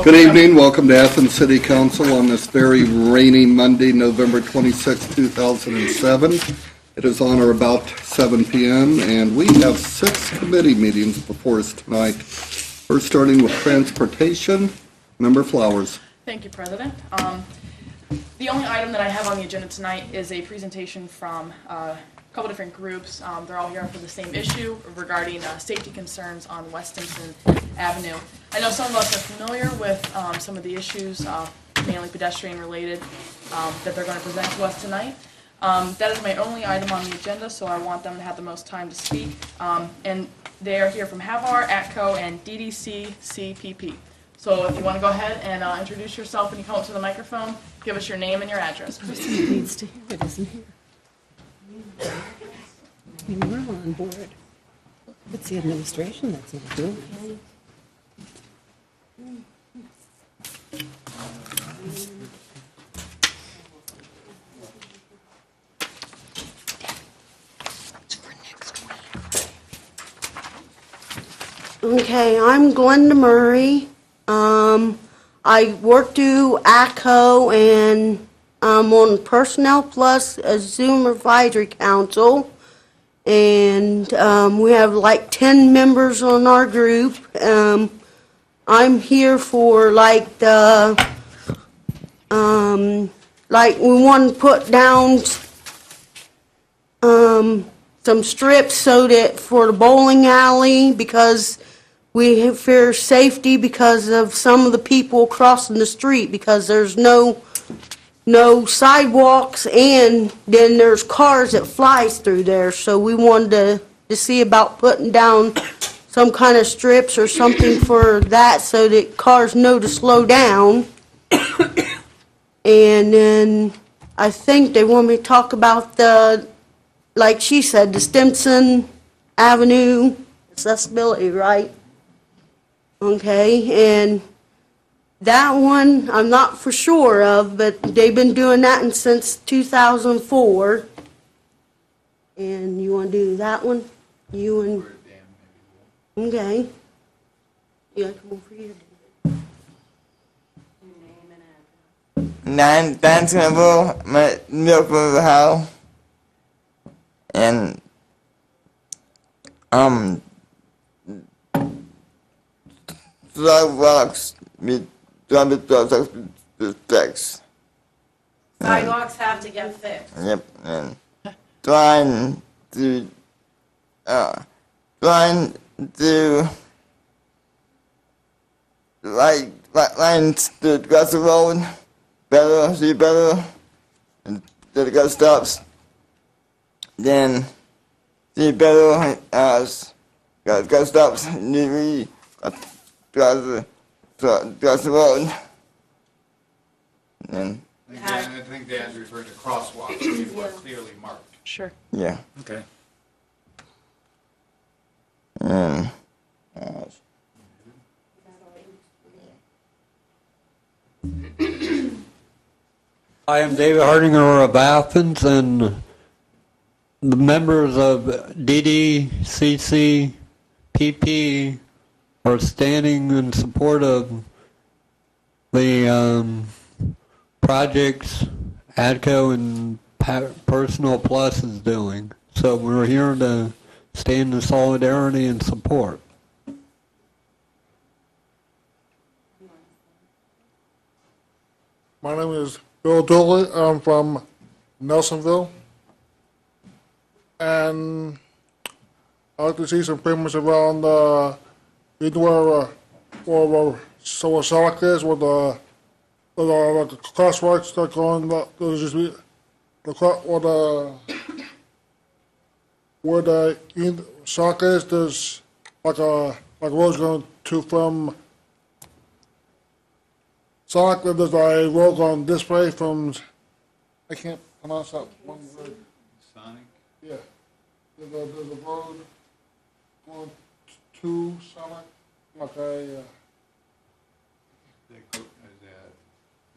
Good evening. Welcome to Athens City Council on this very rainy Monday, November 26, 2007. It is on or about 7 p.m., and we have 6 committee meetings before us tonight. First, starting with transportation, Member Flowers. Thank you, President. The only item that I have on the agenda tonight is a presentation from a couple different groups. They're all here for the same issue regarding safety concerns on Westington Avenue. I know some of us are familiar with some of the issues, mainly pedestrian related, that they're going to present to us tonight. That is my only item on the agenda, so I want them to have the most time to speak. And they are here from Havar, ATCO, and DDC-CPP. So if you want to go ahead and introduce yourself when you come up to the microphone, give us your name and your address. The person that needs to hear it isn't here. I mean, we're on board. It's the administration that's not doing it. Okay, I'm Glenda Murray. I work through ACO and I'm on Personnel Plus as Zoom Advisory Council. And we have like 10 members on our group. I'm here for like the, like we want to put down some strips so that for the bowling alley, because we fear safety because of some of the people crossing the street, because there's no sidewalks, and then there's cars that flies through there. So we wanted to see about putting down some kind of strips or something for that so that cars know to slow down. And then I think they want me to talk about the, like she said, the Stimson Avenue accessibility, right? Okay, and that one I'm not for sure of, but they've been doing that since 2004. And you want to do that one? You and... Okay. You gotta come over here. That's my Milford House. And sidewalks with fixed. Sidewalks have to get fixed. Yep, and trying to like lines to cross the road better, see better, and the got stops. Then see better as got stops. We cross the road. And I think Dan's referring to crosswalks, people are clearly marked. Sure. yeah. Okay. And I am David Hardinger of Athens, and the members of DDCCPP are standing in support of the projects ADCO and Personal Plus is doing. So we're here to stand in solidarity and support. My name is Bill Dooley. I'm from Nelsonville. And I'd like to see some improvements around where Solak is, where the crosswalks that go on, there's just where the Solak is, there's like roads going to from Solak, there's a road going this way from, I can't pronounce that one word. Sonic? Yeah. There's a road going to Sonic, like a, Is that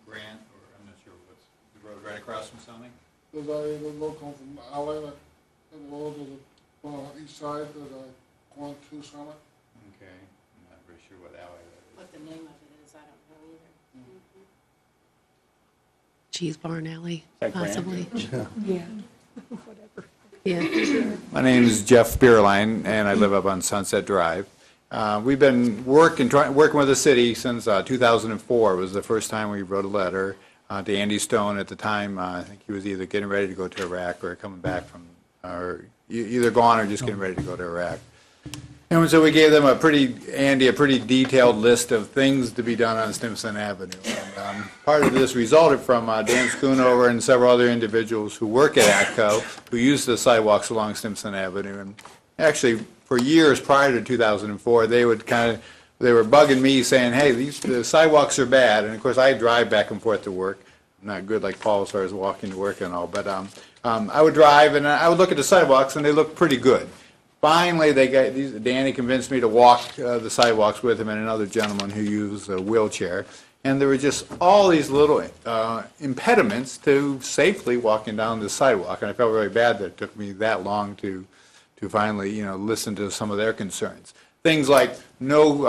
Grant, or I'm not sure what's, the road right across from Sonic? there's a road going from LA, like, the road is on the east side, there's a going to Sonic. Okay, I'm not very sure what alley that is. What the name of it is. I don't know either. Cheese Barn Alley, that Grant? possibly. Yeah, whatever. Yeah. My name is Jeff Beerline, and I live up on Sunset Drive. We've been working with the city since 2004 was the first time we wrote a letter to Andy Stone. At the time, I think he was either getting ready to go to Iraq or coming back from, or either gone or just getting ready to go to Iraq. And so we gave them Andy a pretty detailed list of things to be done on Stimson Avenue. And, part of this resulted from Dan Schoonover and several other individuals who work at ATCO who use the sidewalks along Stimson Avenue. And actually, for years prior to 2004, they were bugging me saying, hey, the sidewalks are bad. And of course, I drive back and forth to work. I'm not good like Paul as far as walking to work and all, but I would drive and I would look at the sidewalks and they looked pretty good. Finally, Danny convinced me to walk the sidewalks with him and another gentleman who used a wheelchair. And there were just all these little impediments to safely walking down the sidewalk. And I felt really bad that it took me that long to finally, listen to some of their concerns. Things like no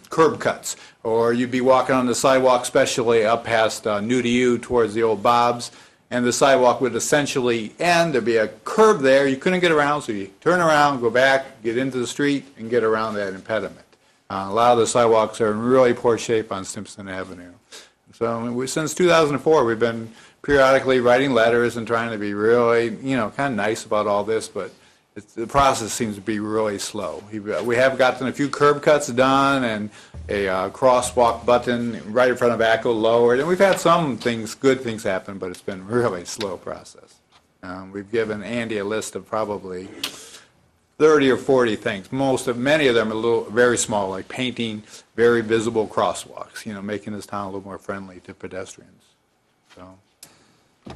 curb cuts, or you'd be walking on the sidewalk, especially up past New to You towards the old Bob's, and the sidewalk would essentially end. There'd be a curb there. You couldn't get around, so you turn around, go back, get into the street, and get around that impediment. A lot of the sidewalks are in really poor shape on Stimson Avenue. So since 2004, we've been periodically writing letters and trying to be really, kind of nice about all this, but the process seems to be really slow. We have gotten a few curb cuts done and a crosswalk button right in front of ACO lowered, and we've had some good things happen, but it's been a really slow process. We've given Andy a list of probably 30 or 40 things. Many of them are very small, like painting very visible crosswalks, making this town a little more friendly to pedestrians. So. I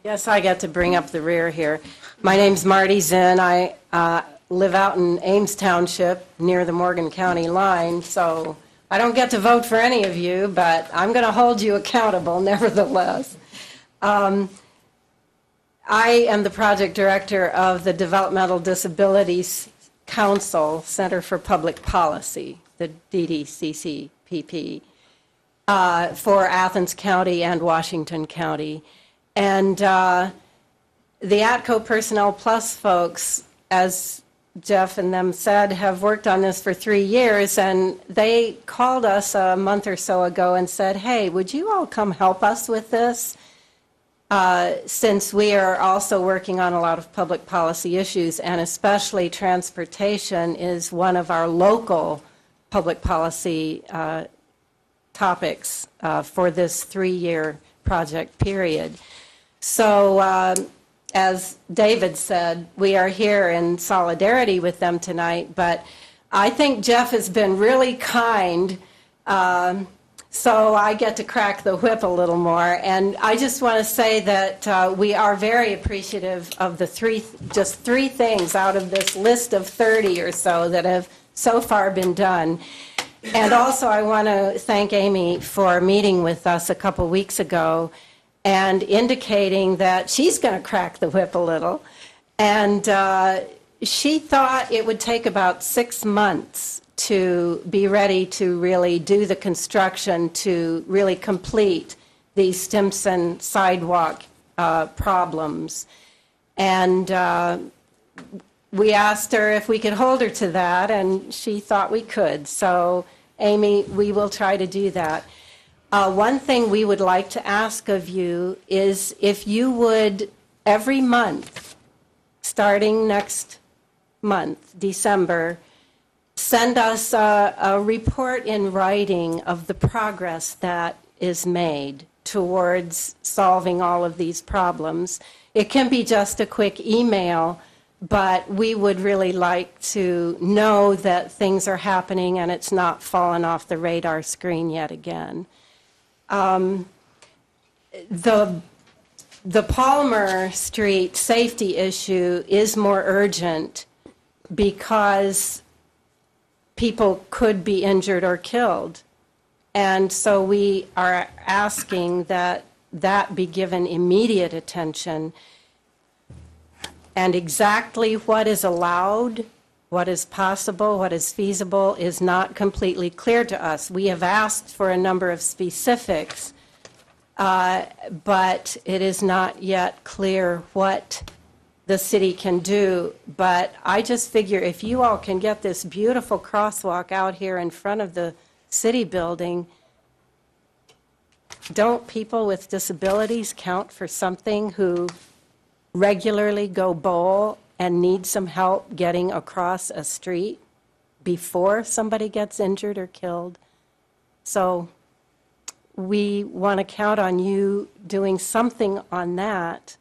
guess I get to bring up the rear here. My name's Marty Zinn. I live out in Ames Township near the Morgan County line, so I don't get to vote for any of you, but I'm going to hold you accountable nevertheless. I am the project director of the Developmental Disabilities Council Center for Public Policy, the DDCCPP, for Athens County and Washington County. And the ATCO Personnel Plus folks, as Jeff and them said, have worked on this for 3 years, and they called us a month or so ago and said, hey, would you all come help us with this? Since we are also working on a lot of public policy issues, and especially transportation is one of our local public policy topics for this 3-year project period. So as David said, we are here in solidarity with them tonight, but I think Jeff has been really kind, so I get to crack the whip a little more. And I just want to say that we are very appreciative of the just three things out of this list of 30 or so that have so far been done. And also I want to thank Amy for meeting with us a couple weeks ago and indicating that she's going to crack the whip a little. And she thought it would take about 6 months to be ready to really do the construction to really complete the Stimson sidewalk problems. And we asked her if we could hold her to that, and she thought we could. So, Amy, we will try to do that. One thing we would like to ask of you is if you would, every month, starting next month, December, send us a report in writing of the progress that is made towards solving all of these problems. It can be just a quick email, but we would really like to know that things are happening and it's not fallen off the radar screen yet again. The Palmer Street safety issue is more urgent because people could be injured or killed. And so we are asking that that be given immediate attention. And exactly what is allowed What is possible, what is feasible is not completely clear to us. We have asked for a number of specifics, but it is not yet clear what the city can do. But I just figure if you all can get this beautiful crosswalk out here in front of the city building, don't people with disabilities count for something who regularly go bowl and need some help getting across a street before somebody gets injured or killed? So we want to count on you doing something on that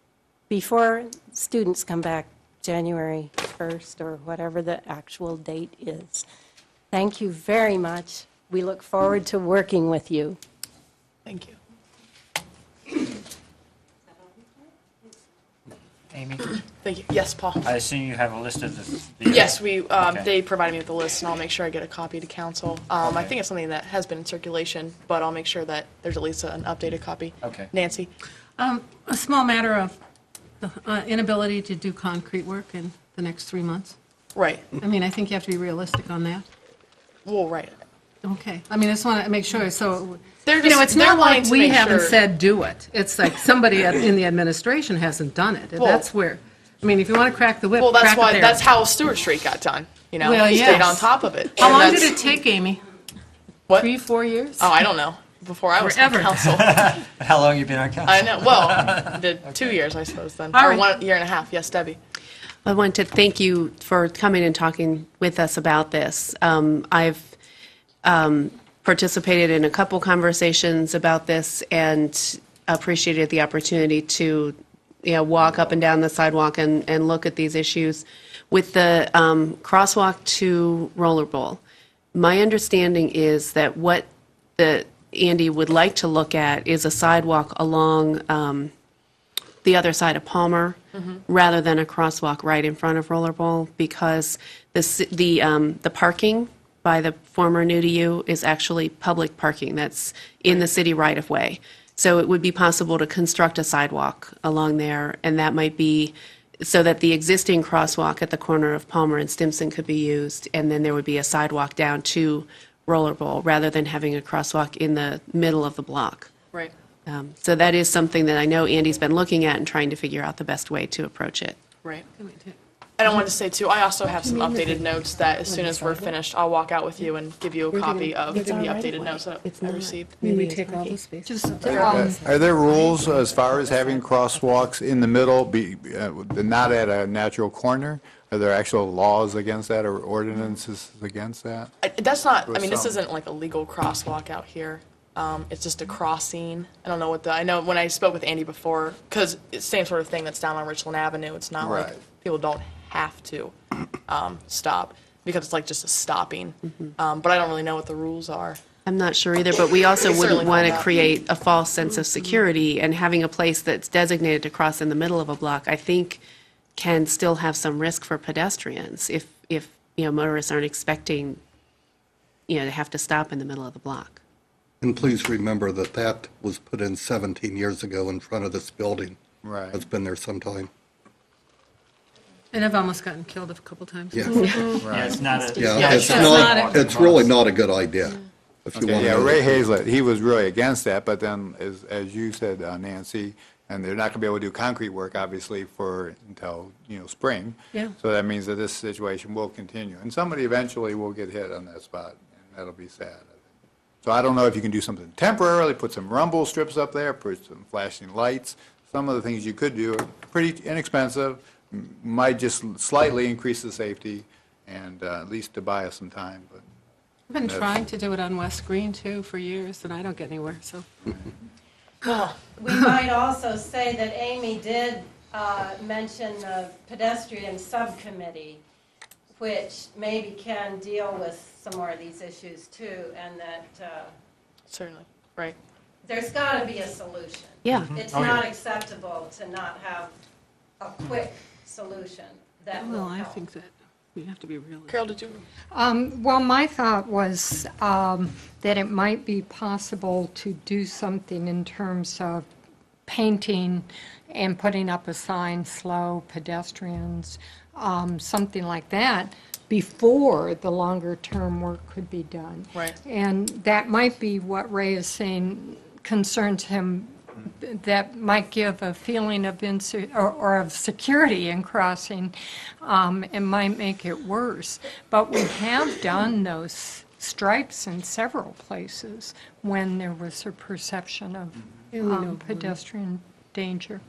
before students come back January 1st or whatever the actual date is. Thank you very much. We look forward to working with you. Thank you. Amy, Thank you. Yes, Paul. I assume you have a list of the... Yes, Okay. they provided me with the list, and I'll make sure I get a copy to council. I Okay. think it's something that has been in circulation, but I'll make sure that there's at least an updated copy. Okay. Nancy? A small matter of the inability to do concrete work in the next 3 months. Right. I mean, I think you have to be realistic on that. Well, right. Okay. I mean, I just want to make sure, so, They're you know, just- it's they're not wanting like to we make haven't sure- said do it. It's like somebody in the administration hasn't done it. And Well- that's where, I mean, if you want to crack the whip, Well, that's crack it why, there. that's how Stewart Street got done, you know? Well, Stayed yes. on top of it. How And long did that's- it take, Amy? What? 3-4 years? Oh, I don't know. Before I was on Forever. council. How long you been on council? I know. Well, did 2 years, I suppose, then. All Or right. 1 year and a half. Yes, Debbie? I want to thank you for coming and talking with us about this. I've participated in a couple conversations about this and appreciated the opportunity to, walk up and down the sidewalk and look at these issues. With the crosswalk to Rollerball, my understanding is that what Andy would like to look at is a sidewalk along the other side of Palmer, rather than a crosswalk right in front of Rollerball, because the parking by the former New to You is actually public parking that's in the city right-of-way. So it would be possible to construct a sidewalk along there, and that might be so that the existing crosswalk at the corner of Palmer and Stimson could be used, and then there would be a sidewalk down to Rollerball, rather than having a crosswalk in the middle of the block. Right. So that is something that I know Andy's been looking at and trying to figure out the best way to approach it. Right. And I wanted to say, too, I also have some updated notes that as soon as we're finished, I'll walk out with you and give you a copy of the updated notes that I received. Maybe take all the space. Are there rules as far as having crosswalks in the middle, not at a natural corner? Are there actual laws against that or ordinances against that? That's not, I mean, this some. isn't like a legal crosswalk out here. It's just a crossing. I don't know I know when I spoke with Andy before, because it's the same sort of thing that's down on Richland Avenue. It's not like Right. people don't have to stop, because it's like just a stopping. But I don't really know what the rules are. I'm not sure either, but we also Certainly wouldn't want find to out. create a false sense of security, and having a place that's designated to cross in the middle of a block, I think, can still have some risk for pedestrians if motorists aren't expecting, to have to stop in the middle of the block. And please remember that was put in 17 years ago in front of this building. Right. It's been there some time. And I've almost gotten killed a couple times. Yeah. Yeah, it's not a... Yeah, it's not it's really not a good idea. If you Okay, want yeah, to. Ray Hazlett, he was really against that, but then, as you said, Nancy, and they're not going to be able to do concrete work, obviously, until, spring. Yeah. So that means that this situation will continue, and somebody eventually will get hit on that spot, and that'll be sad, I think. So I don't know if you can do something temporarily, put some rumble strips up there, put some flashing lights. Some of the things you could do are pretty inexpensive, might just slightly increase the safety, and at least to buy us some time, but. I've been trying to do it on West Green, too, for years, and I don't get anywhere, so. We might also say that Amy did mention the pedestrian subcommittee, which maybe can deal with some more of these issues too, and that Certainly. Right. there's got to be a solution. Yeah. It's Oh, yeah. not acceptable to not have a quick solution that will Well, I help. think that we have to be realistic. Carol, did you? Well, my thought was that it might be possible to do something in terms of painting and putting up a sign, slow pedestrians, something like that. before the longer-term work could be done. Right. And that might be what Ray is saying concerns him, that might give a feeling of or of security in crossing, and might make it worse. But we have done those stripes in several places when there was a perception of pedestrian danger.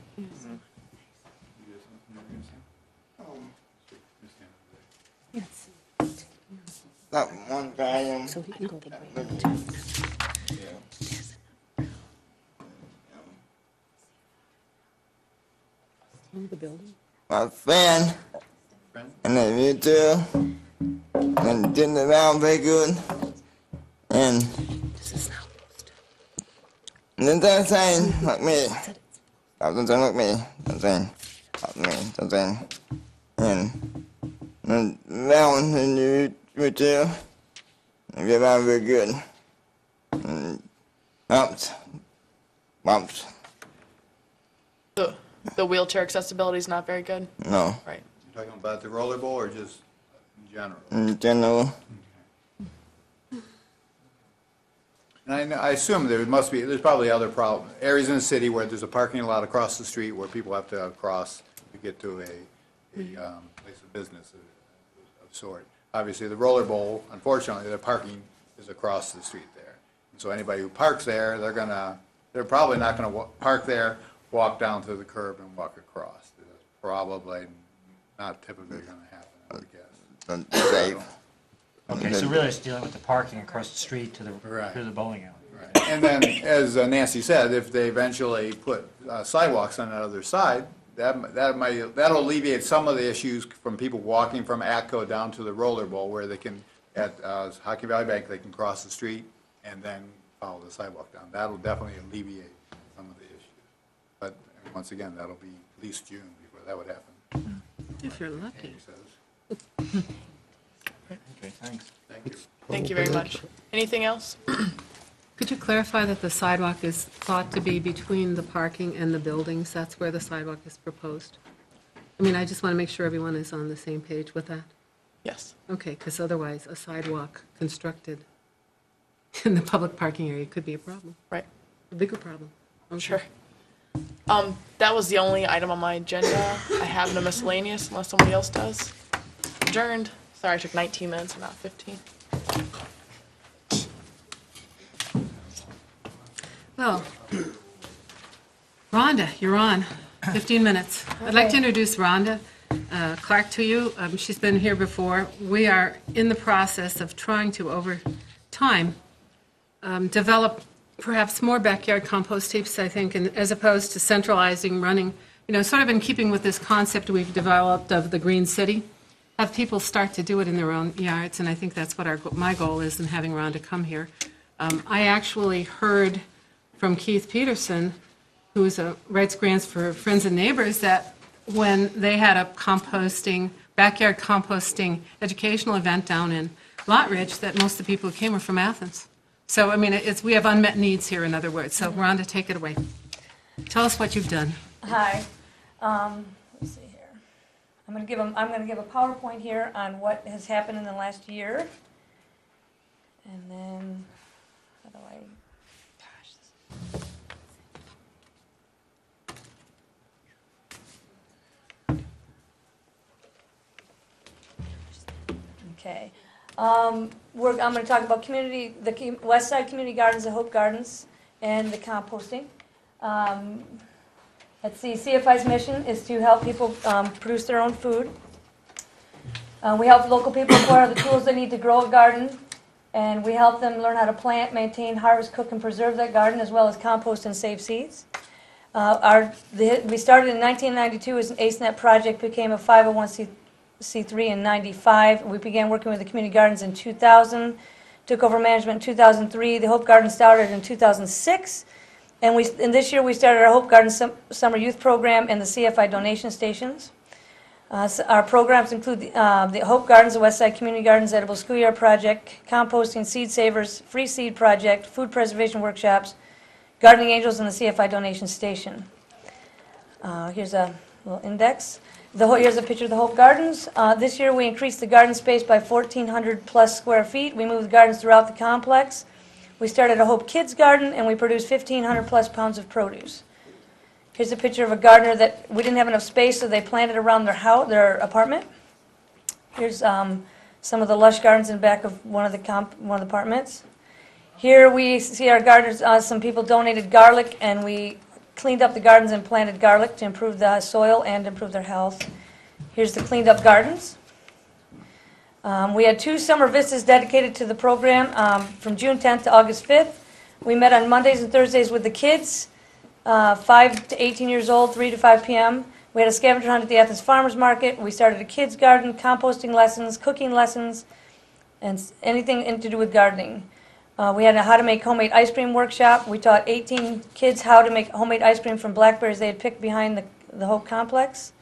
Yes. That one guy. So he can go to the break too. The building? My friend. And then you too. And didn't around very good. And then they're saying, like me. Don't say like me. Don't say like me. Don't say. And around and you too. And get around very good. And bumps. Bumps. The wheelchair accessibility is not very good. No. Right. You're talking about the roller bowl or just in general? In general. And I assume there's probably other areas in the city where there's a parking lot across the street where people have to cross to get to a place of business of sort. Obviously, the roller bowl, unfortunately, the parking is across the street there. And so anybody who parks there, they're probably not going to park there, walk down to the curb and walk across. That's probably not typically going to happen, I would guess. Safe. Okay, so really it's dealing with the parking across the street to the bowling alley. Right. And then, as Nancy said, if they eventually put sidewalks on the other side, that'll alleviate some of the issues from people walking from Atco down to the roller bowl, where they can, at Hockey Valley Bank, they can cross the street and then follow the sidewalk down. That'll definitely alleviate some of the issues. But once again, that'll be at least June before that would happen. If you're lucky. He says. Okay, thanks. Thank you. Thank you very much. Anything else? Could you clarify that the sidewalk is thought to be between the parking and the buildings? That's where the sidewalk is proposed? I mean, I just want to make sure everyone is on the same page with that. Yes. Okay, because otherwise, a sidewalk constructed in the public parking area could be a problem, Right. a bigger problem. Okay. Sure. That was the only item on my agenda. I have no miscellaneous unless somebody else does. Adjourned. Sorry, I took 19 minutes and not 15. Well, Rhonda, you're on. 15 minutes. I'd like to introduce Rhonda Clark to you. She's been here before. We are in the process of trying to, over time, develop perhaps more backyard compost heaps, I think, and as opposed to centralizing, running, sort of in keeping with this concept we've developed of the green city, have people start to do it in their own yards, and I think that's what my goal is in having Rhonda come here. I actually heard from Keith Peterson, who writes grants for Friends and Neighbors, that when they had a backyard composting educational event down in Lottridge, that most of the people who came were from Athens. So, I mean, we have unmet needs here, in other words. So, Rhonda, take it away. Tell us what you've done. Hi. Let's see here. I'm going to give a PowerPoint here on what has happened in the last year, and then how do I? Okay. I'm going to talk about the West Side Community Gardens, the Hope Gardens, and the composting. Let's see, CFI's mission is to help people produce their own food. We help local people acquire the tools they need to grow a garden, and we help them learn how to plant, maintain, harvest, cook, and preserve that garden, as well as compost and save seeds. We started in 1992 as an AceNet project, became a 501c3 in 95. We began working with the community gardens in 2000, took over management in 2003. The Hope Garden started in 2006. And this year we started our Hope Garden Summer Youth Program and the CFI donation stations. So our programs include the Hope Gardens, the West Side Community Gardens, Edible Schoolyard Project, Composting, Seed Savers, Free Seed Project, Food Preservation Workshops, Gardening Angels, and the CFI donation station. Here's a little index. Here's a picture of the Hope Gardens. This year, we increased the garden space by 1,400 plus square feet. We moved gardens throughout the complex. We started a Hope Kids Garden, and we produced 1,500 plus pounds of produce. Here's a picture of a gardener that we didn't have enough space, so they planted around their house, their apartment. Here's some of the lush gardens in back of one of the apartments. Here we see our gardeners. Some people donated garlic, and we cleaned up the gardens and planted garlic to improve the soil and improve their health. Here's the cleaned up gardens. We had 2 summer vistas dedicated to the program from June 10th to August 5th. We met on Mondays and Thursdays with the kids, 5 to 18 years old, 3 to 5 p.m. We had a scavenger hunt at the Athens Farmers Market. We started a kids garden, composting lessons, cooking lessons, and anything to do with gardening. We had a how to make homemade ice cream workshop. We taught 18 kids how to make homemade ice cream from blackberries they had picked behind the Hope Complex.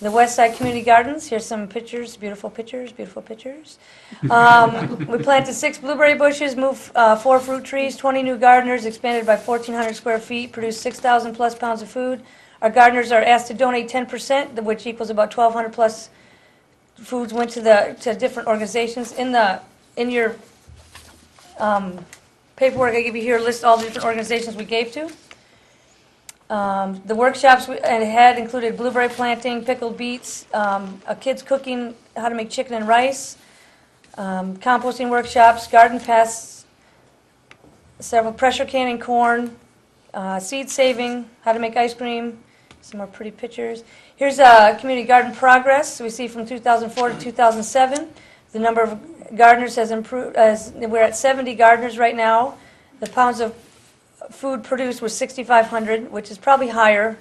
The West Side Community Gardens, here's some pictures, beautiful pictures, beautiful pictures. We planted 6 blueberry bushes, moved 4 fruit trees, 20 new gardeners, expanded by 1,400 square feet, produced 6,000 plus pounds of food. Our gardeners are asked to donate 10%, which equals about 1,200 plus foods went to different organizations. In your paperwork I give you here lists all the different organizations we gave to. The workshops we had included blueberry planting, pickled beets, a kids cooking how to make chicken and rice, composting workshops, garden pests, several pressure canning corn, seed saving, how to make ice cream, some more pretty pictures. Here's community garden progress. We see from 2004 to 2007, the number of gardeners has improved. We're at 70 gardeners right now. The pounds of food produced was 6,500, which is probably higher,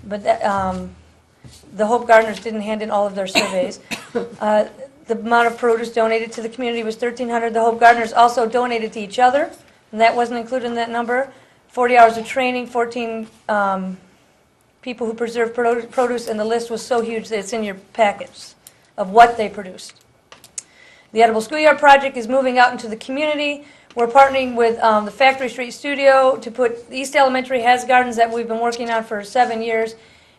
but the Hope Gardeners didn't hand in all of their surveys. The amount of produce donated to the community was 1,300. The Hope Gardeners also donated to each other, and that wasn't included in that number. 40 hours of training, 14 people who preserved produce, and the list was so huge that it's in your packets of what they produced. The Edible Schoolyard Project is moving out into the community. We're partnering with the Factory Street Studio to put, East Elementary has gardens that we've been working on for 7 years,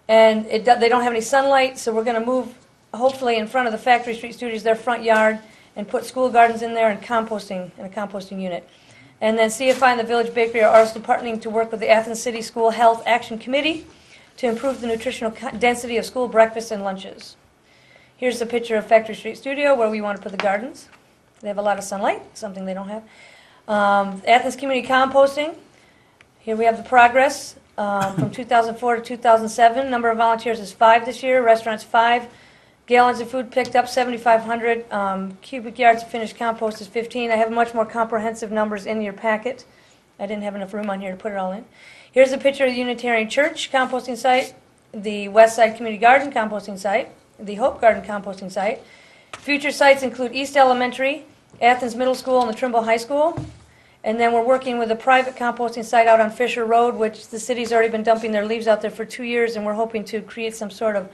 and they don't have any sunlight, so we're going to move, hopefully, in front of the Factory Street Studios, their front yard, and put school gardens in there and composting, in a composting unit. And then CFI and the Village Bakery are also partnering to work with the Athens City School Health Action Committee to improve the nutritional density of school breakfasts and lunches. Here's a picture of Factory Street Studio where we want to put the gardens. They have a lot of sunlight, something they don't have. Athens Community Composting. Here we have the progress from 2004 to 2007. Number of volunteers is 5 this year. Restaurants 5. Gallons of food picked up 7,500. Cubic yards of finished compost is 15. I have much more comprehensive numbers in your packet. I didn't have enough room on here to put it all in. Here's a picture of the Unitarian Church composting site, the West Side Community Garden composting site, the Hope Garden composting site. Future sites include East Elementary, Athens Middle School, and the Trimble High School. And then we're working with a private composting site out on Fisher Road, which the city's already been dumping their leaves out there for 2 years, and we're hoping to create some sort of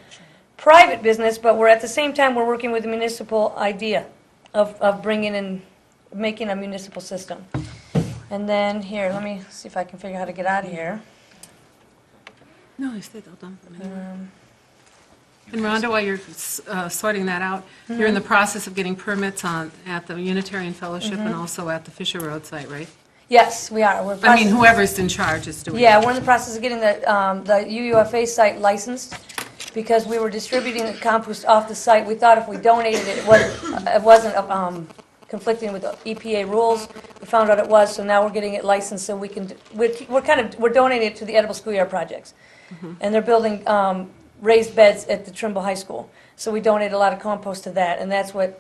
private business, but we're at the same time, we're working with the municipal idea of bringing in, making a municipal system. And then here, let me see if I can figure out how to get out of here. No, I stayed all done. And Rhonda, while you're sorting that out, you're in the process of getting permits at the Unitarian Fellowship and also at the Fisher Road site, right? Yes, we are. I mean, whoever's in charge is doing it. Yeah, we're in the process of getting the UUFA site licensed because we were distributing the compost off the site. We thought if we donated it, it wasn't conflicting with the EPA rules. We found out it was, so now we're getting it licensed so we can. We're donating it to the Edible Schoolyard projects, and they're building raised beds at the Trimble High School. So we donate a lot of compost to that, and that's what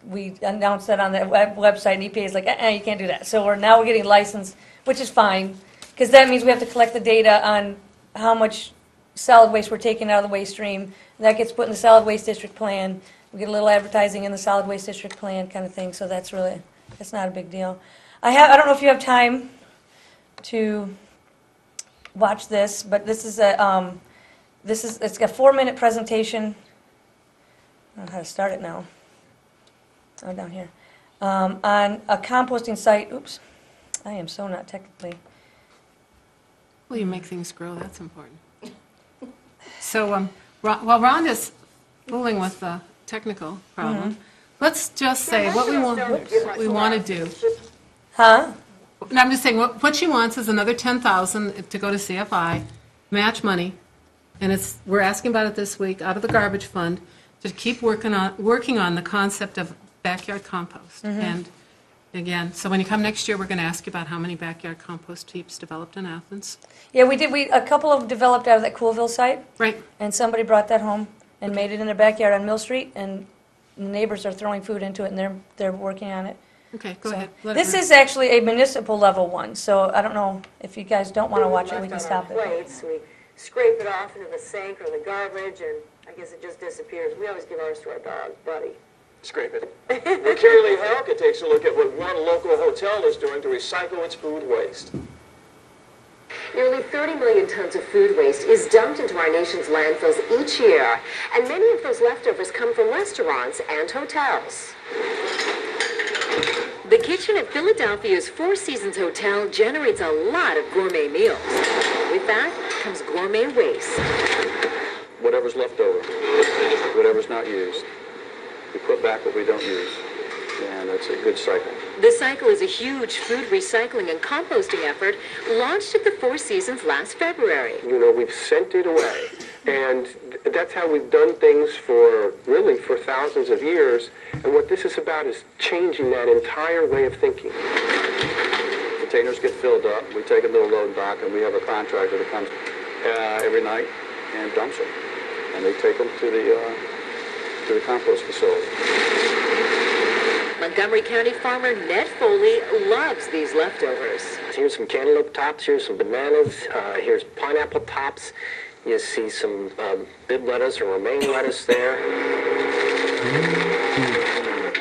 we announced that on the website, and EPA is like, you can't do that. So we're getting licensed, which is fine, because that means we have to collect the data on how much solid waste we're taking out of the waste stream, and that gets put in the solid waste district plan. We get a little advertising in the solid waste district plan kind of thing, so that's not a big deal. I don't know if you have time to watch this, but this is it's a 4-minute presentation. I don't know how to start it now. Oh, down here. On a composting site. Oops, I am so not technically. Well, you make things grow, that's important. So While Rhonda's fooling with the technical problem, let's just say what we want to do. Huh? No, I'm just saying, what she wants is another 10,000 to go to CFI, match money, and we're asking about it this week, out of the garbage fund, to keep working on the concept of backyard compost. And again, so when you come next year, we're going to ask you about how many backyard compost heaps developed in Athens. Yeah, we did. A couple of them developed out of that Coolville site. Right. And somebody brought that home and made it in their backyard on Mill Street, and the neighbors are throwing food into it, and they're working on it. Okay, go So, ahead. Let this it is actually a municipal level one, so I don't know if you guys don't want to watch it, we can stop it. Plates, we scrape it off into the sink or the garbage, and I guess it just disappears. We always give ours to our dog, Buddy. Scrape it. When Kimberly Halka takes a look at what one local hotel is doing to recycle its food waste. Nearly 30 million tons of food waste is dumped into our nation's landfills each year, and many of those leftovers come from restaurants and hotels. The kitchen at Philadelphia's Four Seasons Hotel generates a lot of gourmet meals. With that comes gourmet waste. Whatever's left over, whatever's not used, we put back what we don't use, and it's a good cycle. The cycle is a huge food recycling and composting effort launched at the Four Seasons last February. You know, we've sent it away, and that's how we've done things for thousands of years, and what this is about is changing that entire way of thinking. Containers get filled up, we take a little load back, and we have a contractor that comes every night and dumps them, and they take them to the compost facility. Montgomery County farmer Ned Foley loves these leftovers. Here's some cantaloupe tops, here's some bananas, here's pineapple tops. You see some bib lettuce or romaine lettuce there.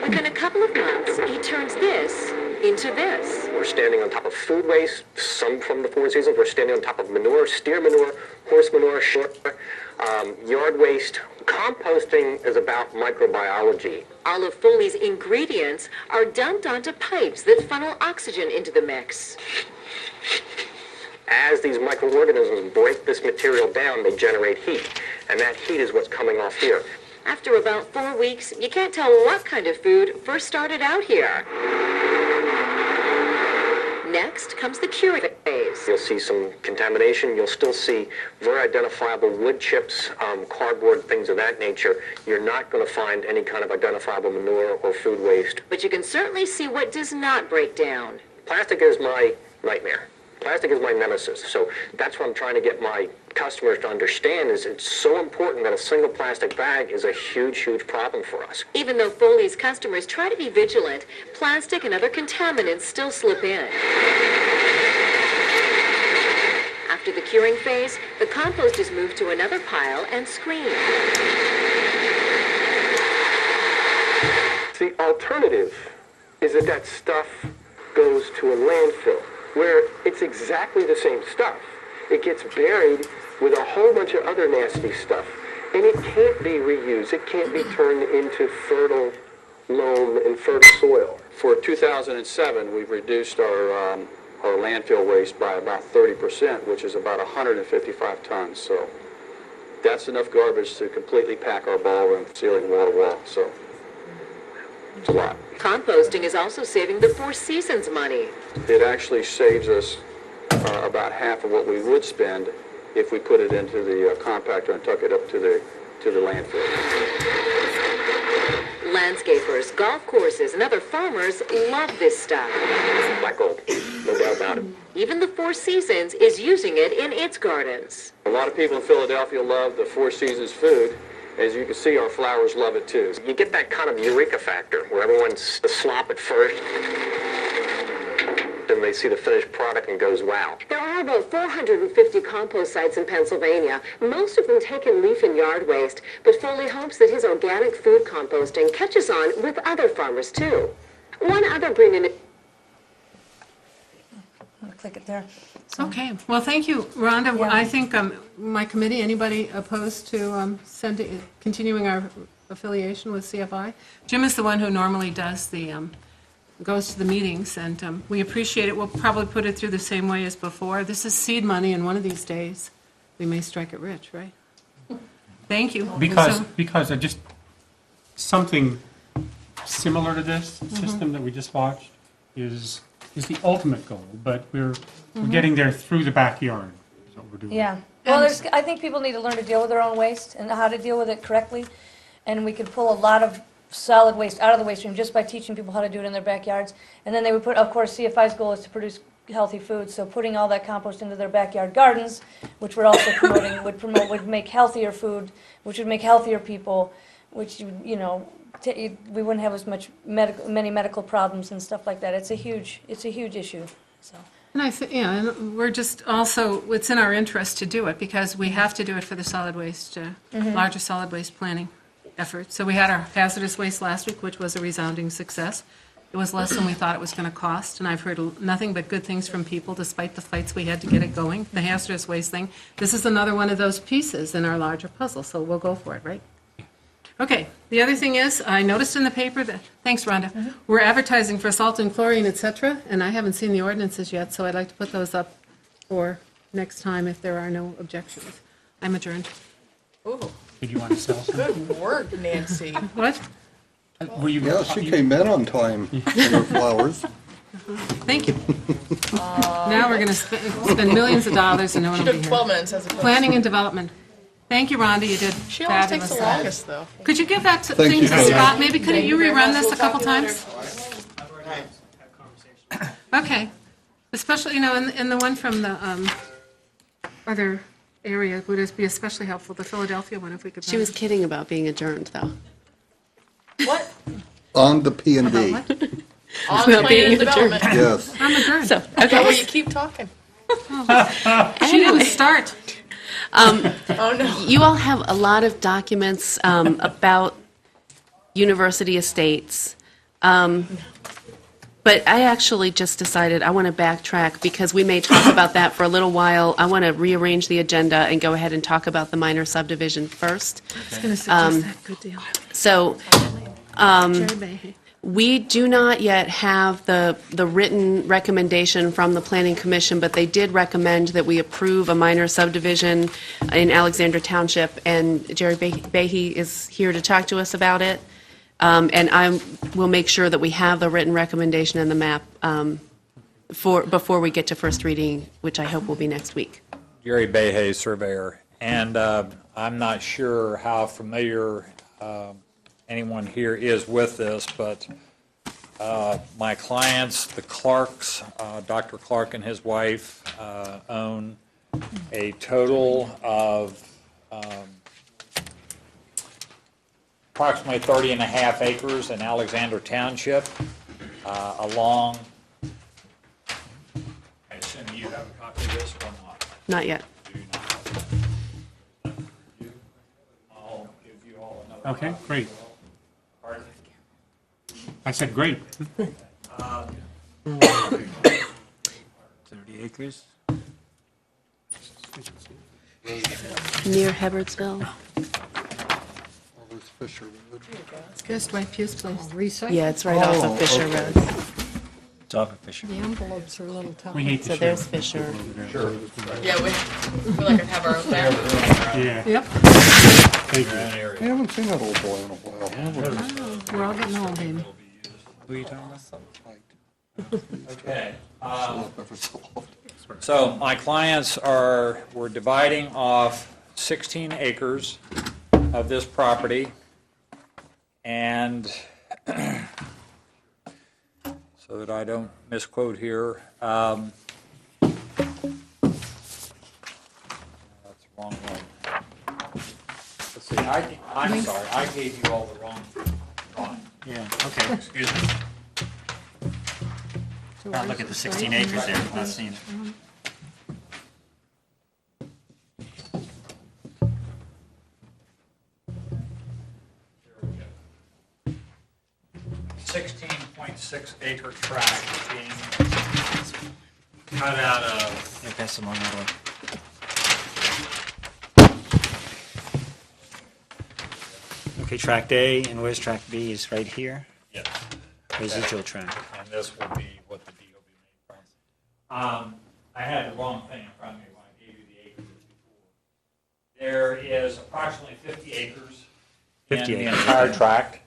Within a couple of months, he turns this into this. We're standing on top of food waste, some from the Four Seasons. We're standing on top of manure, steer manure, horse manure, yard waste. Composting is about microbiology. All of Foley's ingredients are dumped onto pipes that funnel oxygen into the mix. As these microorganisms break this material down, they generate heat, and that heat is what's coming off here. After about 4 weeks, you can't tell what kind of food first started out here. Next comes the curing phase. You'll see some contamination. You'll still see very identifiable wood chips, cardboard, things of that nature. You're not going to find any kind of identifiable manure or food waste. But you can certainly see what does not break down. Plastic is my nightmare. Plastic is my nemesis. So that's what I'm trying to get my customers to understand is it's so important that a single plastic bag is a huge, huge problem for us. Even though Foley's customers try to be vigilant, plastic and other contaminants still slip in. After the curing phase, the compost is moved to another pile and screened. The alternative is that stuff goes to a landfill, where it's exactly the same stuff. It gets buried with a whole bunch of other nasty stuff, and it can't be reused. It can't be turned into fertile loam and fertile soil. For 2007, we've reduced our landfill waste by about 30%, which is about 155 tons. So that's enough garbage to completely pack our ballroom, ceiling, wall to wall. So it's a lot. Composting is also saving the Four Seasons money. It actually saves us about half of what we would spend if we put it into the compactor and took it up to the landfill. Landscapers, golf courses, and other farmers love this stuff. Black gold, no doubt about it. Even the Four Seasons is using it in its gardens. A lot of people in Philadelphia love the Four Seasons food. As you can see, our flowers love it too. You get that kind of eureka factor where everyone's the slop at first, then they see the finished product and goes, wow. There are about 450 compost sites in Pennsylvania, most of them take in leaf and yard waste, but Foley hopes that his organic food composting catches on with other farmers too. One other brilliant... I'm gonna click it there. Okay, well, thank you, Rhonda. Yeah. I think my committee, anybody opposed to continuing our affiliation with CFI? Jim is the one who normally does goes to the meetings, and we appreciate it. We'll probably put it through the same way as before. This is seed money, and one of these days, we may strike it rich, right? Thank you. Because I just, something similar to this system that we just watched is the ultimate goal, but we're getting there through the backyard, is what we're doing. Yeah. Well, I think people need to learn to deal with their own waste and how to deal with it correctly. And we could pull a lot of solid waste out of the waste stream just by teaching people how to do it in their backyards. And then they would put, of course, CFI's goal is to produce healthy food. So putting all that compost into their backyard gardens, which we're also promoting, would make healthier food, which would make healthier people, which, you know, we wouldn't have as many medical problems and stuff like that. It's a huge issue. So. And I think, yeah, and we're just also, it's in our interest to do it because we have to do it for the solid waste, larger solid waste planning effort. So we had our hazardous waste last week, which was a resounding success. It was less than we thought it was going to cost, and I've heard nothing but good things from people despite the fights we had to get it going. The hazardous waste thing, this is another one of those pieces in our larger puzzle, so we'll go for it, right? Okay, the other thing is, I noticed in the paper that, thanks Rhonda, we're advertising for salt and chlorine, et cetera, and I haven't seen the ordinances yet, so I'd like to put those up for next time if there are no objections. I'm adjourned. Ooh, Did you want to sell some? good work, Nancy. What? Were you? Yeah, she came in on time with her flowers. Thank you. Now we're going to spend millions of dollars and no one She will be took here. 12 minutes as opposed Planning and development. Thank you, Rhonda, you did She always takes fabulous. the longest, though. Could you give that Thank thing you, to Heather. Scott? Maybe could Thank you you very rerun much. this We'll a couple talk to you times? Okay. Especially, you know, in the one from the other area would it be especially helpful, the Philadelphia one, if we could. She was kidding about being adjourned, though. What? On the P and D. On Well, planning being and development. Yes. I'm adjourned. So, Oh, well, okay. you keep talking. She didn't start. Oh, no. You all have a lot of documents about university estates. But I actually just decided I want to backtrack because we may talk about that for a little while. I want to rearrange the agenda and go ahead and talk about the minor subdivision first. I was going to suggest that. Good deal. So Jerry Behe. we do not yet have the written recommendation from the Planning Commission, but they did recommend that we approve a minor subdivision in Alexander Township, and Jerry Behe is here to talk to us about it. And I will make sure that we have the written recommendation and the map before we get to first reading, which I hope will be next week. Jerry Behe, surveyor, and I'm not sure how familiar anyone here is with this, but my clients, the Clarks, Dr. Clark and his wife, own a total of approximately 30 and a half acres in Alexander Township along, I assume you have a copy of this or not? Not yet. I'll give you all another Okay, copy. great. Pardon? I said great. 30 acres? Near Hebbardsville? Fisher Road. Just Dwight Pugh's place. Yeah, it's right off of Fisher Road. It's off of Fisher. The envelopes are a little tough. We hate So to there's share. Fisher. Sure. Yeah, we feel like I'd have our own family. Yeah. Yep. Thank you. We haven't seen that old boy in a while, have we? We're all getting old, baby. Who are you talking about? Okay. Ever so often. So my clients we're dividing off 16 acres of this property, and so that I don't misquote here, that's the wrong one. Let's see, I'm sorry, I gave you all the wrong drawing. Yeah, okay, excuse me. I'll look at the 16 acres there, I'm not seeing it. 16.6 acre tract being cut out of. Yeah, pass along that way. Okay, tract A, and where's tract B? Is right here? Yes. Residual tract. And this will be what the deal will be made from. I had the wrong thing in front of me when I gave you the acres There is approximately 50 acres 50 in the acres, entire okay. tract.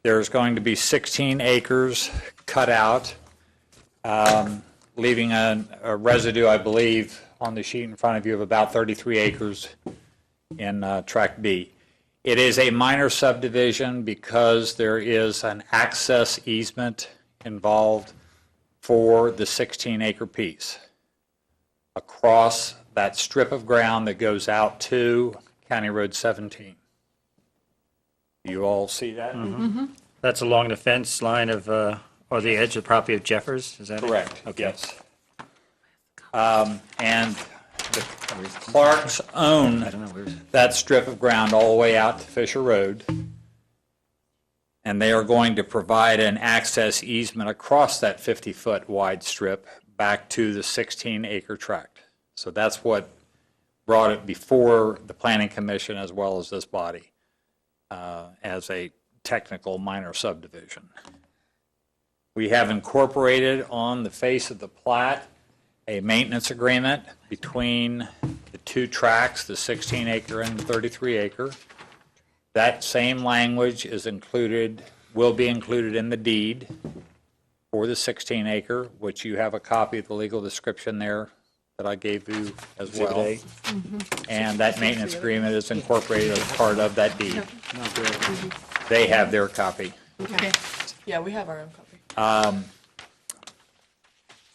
There's going to be 16 acres cut out, leaving a residue, I believe, on the sheet in front of you of about 33 acres in Tract B. It is a minor subdivision because there is an access easement involved for the 16-acre piece across that strip of ground that goes out to County Road 17. You all see that? That's along the fence line of, or the edge of the property of Jeffers, is that it? Correct, Okay. yes. And the Clarks own that strip of ground all the way out to Fisher Road. And they are going to provide an access easement across that 50-foot wide strip back to the 16-acre tract. So that's what brought it before the Planning Commission as well as this body as a technical minor subdivision. We have incorporated on the face of the plat a maintenance agreement between the two tracts, the 16-acre and the 33-acre. That same language is included, will be included in the deed for the 16-acre, which you have a copy of the legal description there that I gave you as well. Exhibit A. And that maintenance agreement is incorporated as part of that deed. They have their copy. Okay. Yeah, we have our own copy.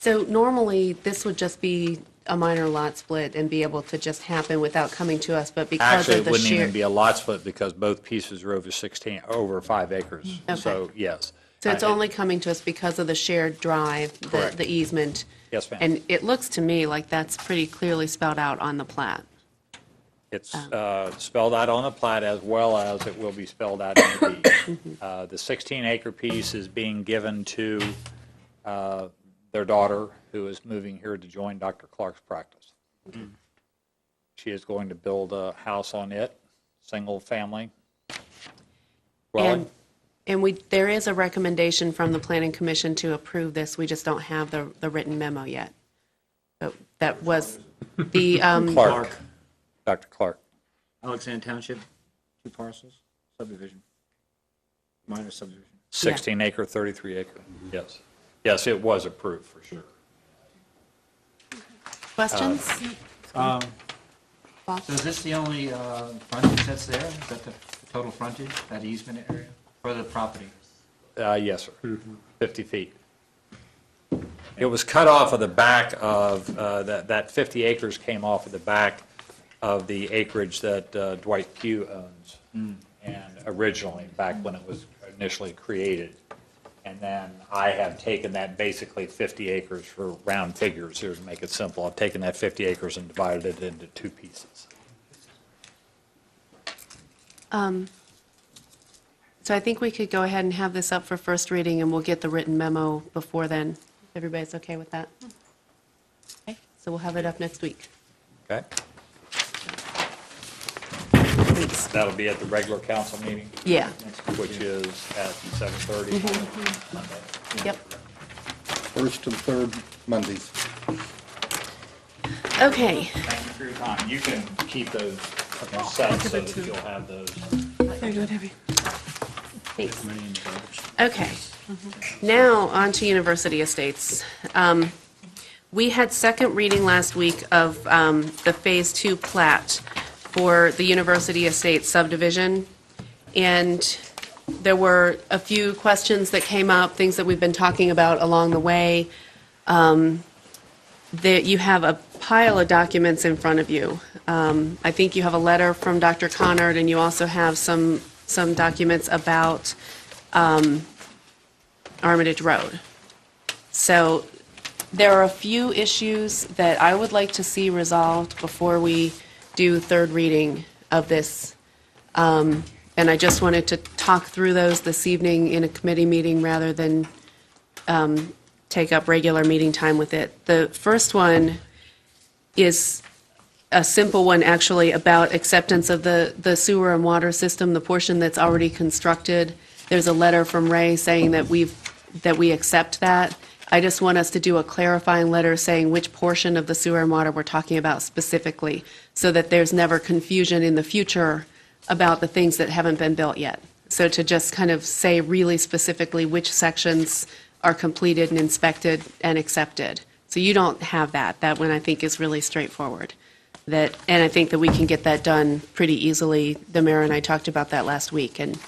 So normally, this would just be a minor lot split and be able to just happen without coming to us, but because Actually, of it the wouldn't even sheer... be a lot split because both pieces are over 5 acres. Okay. So, yes. So it's only coming to us because of the shared drive, Correct. the easement. Yes, ma'am. And it looks to me like that's pretty clearly spelled out on the plat. It's spelled out on the plat as well as it will be spelled out in the deed. The 16-acre piece is being given to their daughter, who is moving here to join Dr. Clark's practice. She is going to build a house on it, single family dwelling. And there is a recommendation from the Planning Commission to approve this, we just don't have the written memo yet. So that was the... Clark, Dr. Clark. Alexander Township, 2 parcels, subdivision, minor subdivision. 16-acre, 33-acre, yes. Yes, it was approved for sure. Questions? So is this the only frontage that's there? Is that the total frontage, that easement area for the property? Yes, sir. 50 feet. It was cut off of the back of, that 50 acres came off of the back of the acreage that Dwight Pugh owns. And originally, back when it was initially created. And then I have taken that basically 50 acres for round figures here to make it simple. I've taken that 50 acres and divided it into 2 pieces. So I think we could go ahead and have this up for first reading, and we'll get the written memo before then. Everybody's okay with that? Okay, so we'll have it up next week. Okay? Please. That'll be at the regular council meeting? Yeah. Which is at 7:30 Monday. Yep. First and third Mondays. Okay. Thank you for your time. You can keep those set so that you'll have those. Thanks. Okay. Now, on to University Estates. We had second reading last week of the Phase 2 plat for the University Estates subdivision, and there were a few questions that came up, things that we've been talking about along the way. You have a pile of documents in front of you. I think you have a letter from Dr. Connard, and you also have some documents about Armitage Road. So there are a few issues that I would like to see resolved before we do third reading of this. And I just wanted to talk through those this evening in a committee meeting rather than take up regular meeting time with it. The first one is a simple one, actually, about acceptance of the sewer and water system, the portion that's already constructed. There's a letter from Ray saying that we accept that, I just want us to do a clarifying letter saying which portion of the sewer and water we're talking about specifically, so that there's never confusion in the future about the things that haven't been built yet. So to just kind of say really specifically which sections are completed and inspected and accepted. So you don't have that. That one I think is really straightforward. And I think that we can get that done pretty easily. The mayor and I talked about that last week, and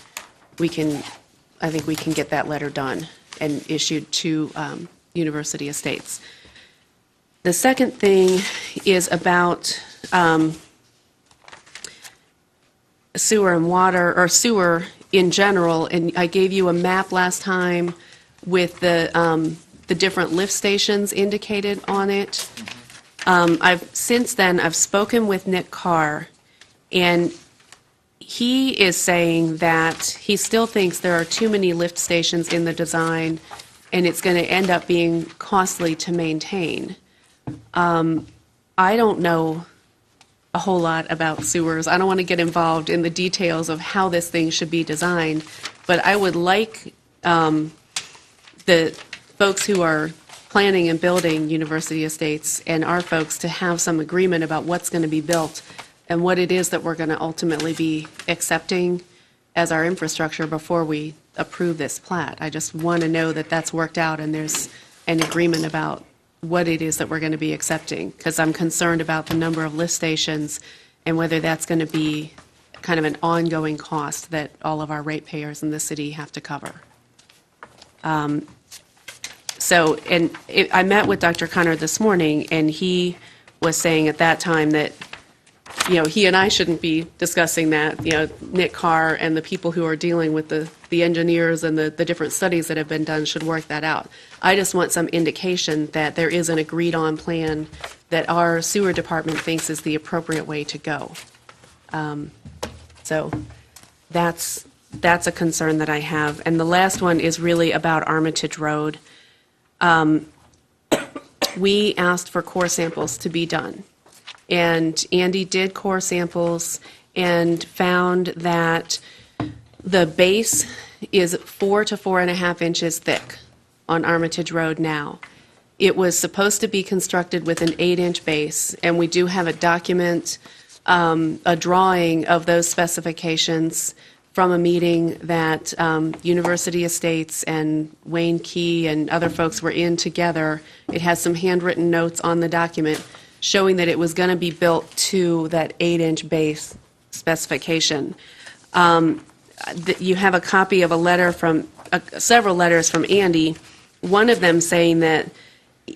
I think we can get that letter done and issued to University Estates. The second thing is about sewer and water, or sewer in general, and I gave you a map last time with the different lift stations indicated on it. Since then, I've spoken with Nick Carr, and he is saying that he still thinks there are too many lift stations in the design, and it's going to end up being costly to maintain. I don't know a whole lot about sewers. I don't want to get involved in the details of how this thing should be designed, but I would like the folks who are planning and building University Estates and our folks to have some agreement about what's going to be built and what it is that we're going to ultimately be accepting as our infrastructure before we approve this plat. I just want to know that that's worked out and there's an agreement about what it is that we're going to be accepting, because I'm concerned about the number of lift stations and whether that's going to be kind of an ongoing cost that all of our ratepayers in the city have to cover. I met with Dr. Conard this morning, and he was saying at that time that, he and I shouldn't be discussing that. Nick Carr and the people who are dealing with the engineers and the different studies that have been done should work that out. I just want some indication that there is an agreed-on plan that our sewer department thinks is the appropriate way to go. So that's a concern that I have. And the last one is really about Armitage Road. We asked for core samples to be done. And Andy did core samples and found that the base is 4 to 4.5 inches thick on Armitage Road now. It was supposed to be constructed with an 8-inch base, and we do have a document, a drawing of those specifications from a meeting that University Estates and Wayne Key and other folks were in together. It has some handwritten notes on the document showing that it was going to be built to that 8-inch base specification. You have a copy of a letter from, several letters from Andy, one of them saying that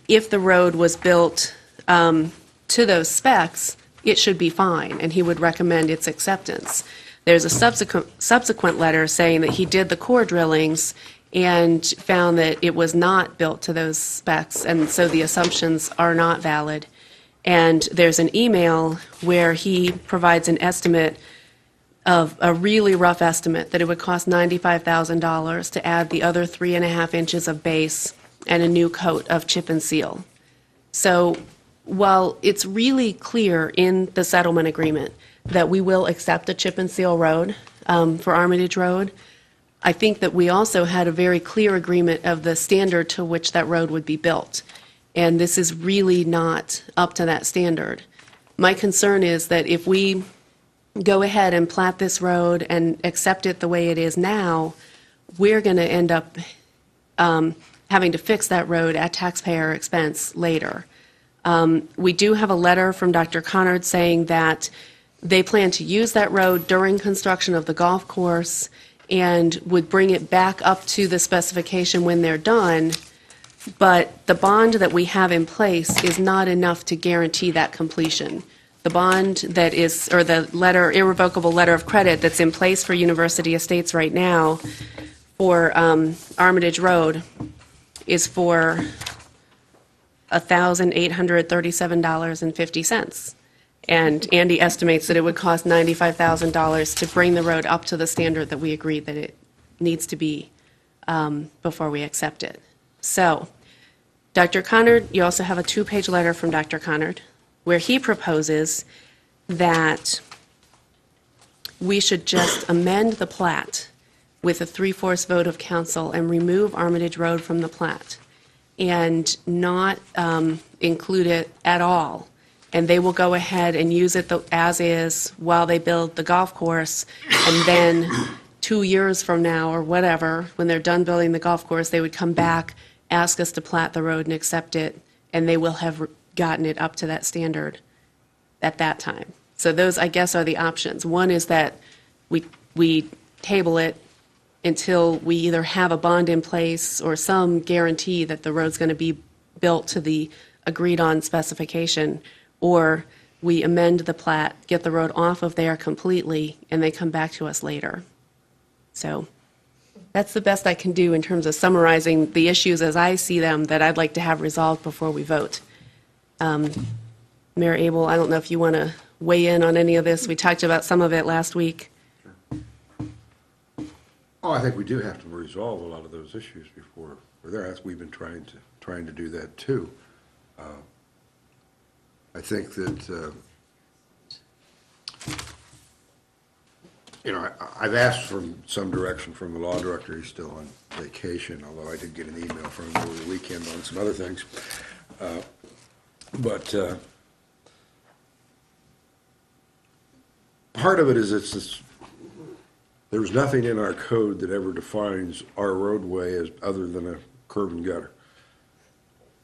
if the road was built to those specs, it should be fine, and he would recommend its acceptance. There's a subsequent letter saying that he did the core drillings and found that it was not built to those specs, and so the assumptions are not valid. And there's an email where he provides an estimate of a really rough estimate that it would cost $95,000 to add the other 3.5 inches of base and a new coat of chip and seal. So while it's really clear in the settlement agreement that we will accept a chip and seal road for Armitage Road, I think that we also had a very clear agreement of the standard to which that road would be built. And this is really not up to that standard. My concern is that if we go ahead and plat this road and accept it the way it is now, we're going to end up having to fix that road at taxpayer expense later. We do have a letter from Dr. Conard saying that they plan to use that road during construction of the golf course and would bring it back up to the specification when they're done. But the bond that we have in place is not enough to guarantee that completion. The bond that is, or the letter, irrevocable letter of credit that's in place for University Estates right now for Armitage Road is for $1,837.50. And Andy estimates that it would cost $95,000 to bring the road up to the standard that we agreed that it needs to be before we accept it. So, Dr. Conard, you also have a 2-page letter from Dr. Conard where he proposes that we should just amend the plat with a 3/4 vote of council and remove Armitage Road from the plat. and not include it at all. And they will go ahead and use it as is while they build the golf course. And then 2 years from now or whatever, when they're done building the golf course, they would come back, ask us to plat the road and accept it, and they will have gotten it up to that standard at that time. So those, I guess, are the options. One is that we table it until we either have a bond in place or some guarantee that the road's going to be built to the agreed-on specification, or we amend the plat, get the road off of there completely, and they come back to us later. So that's the best I can do in terms of summarizing the issues as I see them that I'd like to have resolved before we vote. Mayor Abel, I don't know if you want to weigh in on any of this. We talked about some of it last week. Oh, I think we do have to resolve a lot of those issues before we're there. We've been trying to do that too. I think that I've asked for some direction from the law director. He's still on vacation, although I did get an email from him over the weekend on some other things. But part of it is there's nothing in our code that ever defines our roadway as other than a curb and gutter.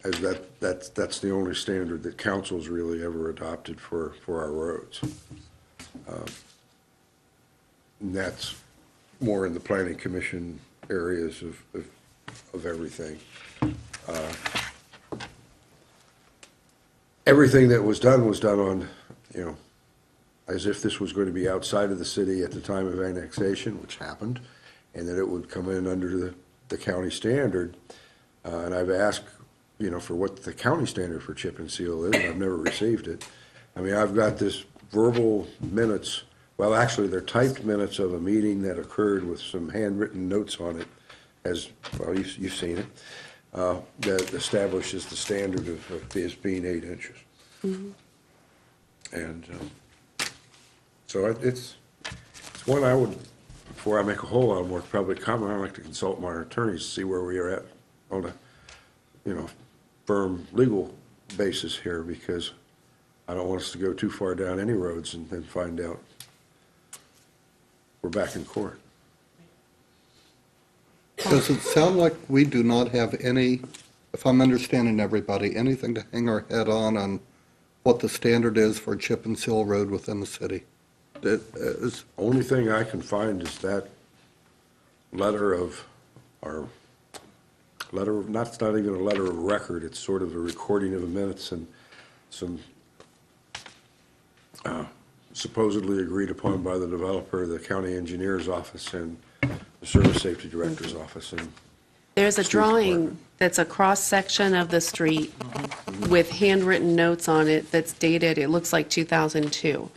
As that's the only standard that council's really ever adopted for our roads. And that's more in the planning commission areas of everything. Everything that was done on, as if this was going to be outside of the city at the time of annexation, which happened, and that it would come in under the county standard. And I've asked, for what the county standard for chip and seal is, and I've never received it. I mean, I've got this verbal minutes, well, actually, they're typed minutes of a meeting that occurred with some handwritten notes on it, as, well, you've seen it, that establishes the standard of this being 8 inches. Mm-hmm. And so it's one I would, before I make a whole lot more public comment, I'd like to consult my attorneys to see where we are at on a, firm legal basis here, because I don't want us to go too far down any roads and then find out we're back in court. Does it sound like we do not have any, if I'm understanding everybody, anything to hang our head on what the standard is for chip and seal road within the city? Only thing I can find is that letter of, it's not even a letter of record, it's sort of a recording of the minutes and some supposedly agreed upon by the developer, the county engineer's office, and the service safety director's office. And there's a drawing that's a cross-section of the street with handwritten notes on it that's dated, it looks like 2002,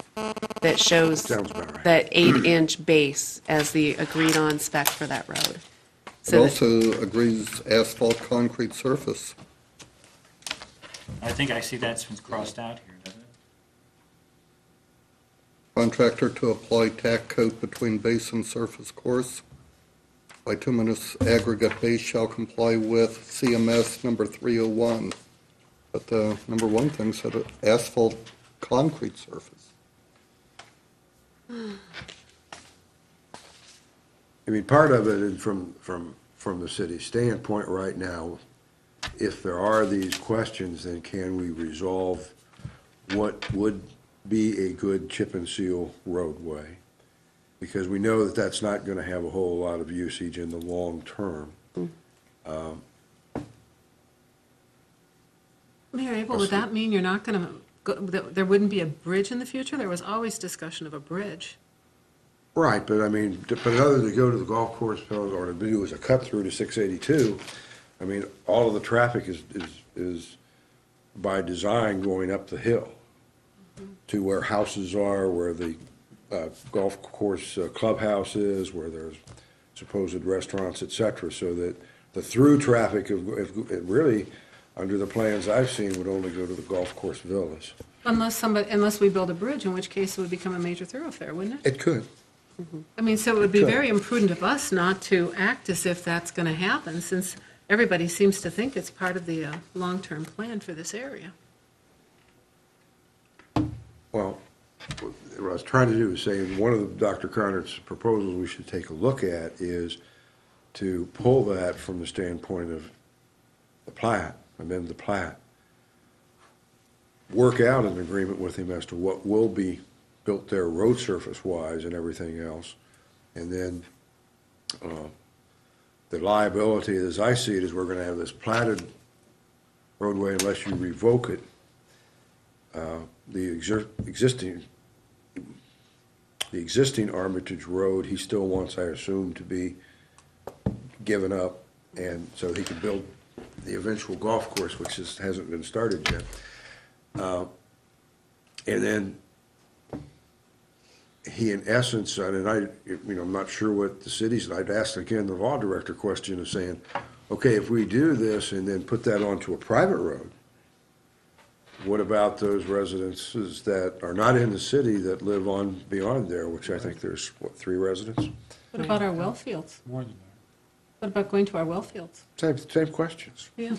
that shows that 8-inch base as the agreed-on spec for that road. It also agrees asphalt concrete surface. I think I see that's crossed out here, doesn't it? Contractor to apply tack coat between base and surface course. Bituminous aggregate base shall comply with CMS number 301. But the number 1 thing said asphalt concrete surface. I mean, part of it is from the city's standpoint right now, if there are these questions, then can we resolve what would be a good chip and seal roadway? Because we know that that's not going to have a whole lot of usage in the long term. Mayor Abel, would that mean you're not going to go, there wouldn't be a bridge in the future? There was always discussion of a bridge. Right, but I mean, but other than to go to the golf course or to do as a cut through to 682, I mean, all of the traffic is by design going up the hill to where houses are, where the golf course clubhouse is, where there's supposed restaurants, et cetera, so that the through traffic it really, under the plans I've seen, would only go to the golf course villas. Unless we build a bridge, in which case it would become a major thoroughfare, wouldn't it? It could. I mean, so it would be very imprudent of us not to act as if that's going to happen, since everybody seems to think it's part of the long-term plan for this area. Well, what I was trying to do is say, one of Dr. Conard's proposals we should take a look at is to pull that from the standpoint of the plat, amend the plat, work out an agreement with him as to what will be built there road surface-wise and everything else, and then the liability, as I see it, is we're going to have this platted roadway unless you revoke it. The existing Armitage Road, he still wants, I assume, to be given up, and so he can build the eventual golf course, which hasn't been started yet. And then he, in essence, and I'm not sure what the city's, and I'd ask again the law director question of saying, okay, if we do this and then put that onto a private road, what about those residences that are not in the city that live on beyond there, which I think there's, what, 3 residents? What about our well fields? More than that. What about going to our well fields? Same questions. Yeah.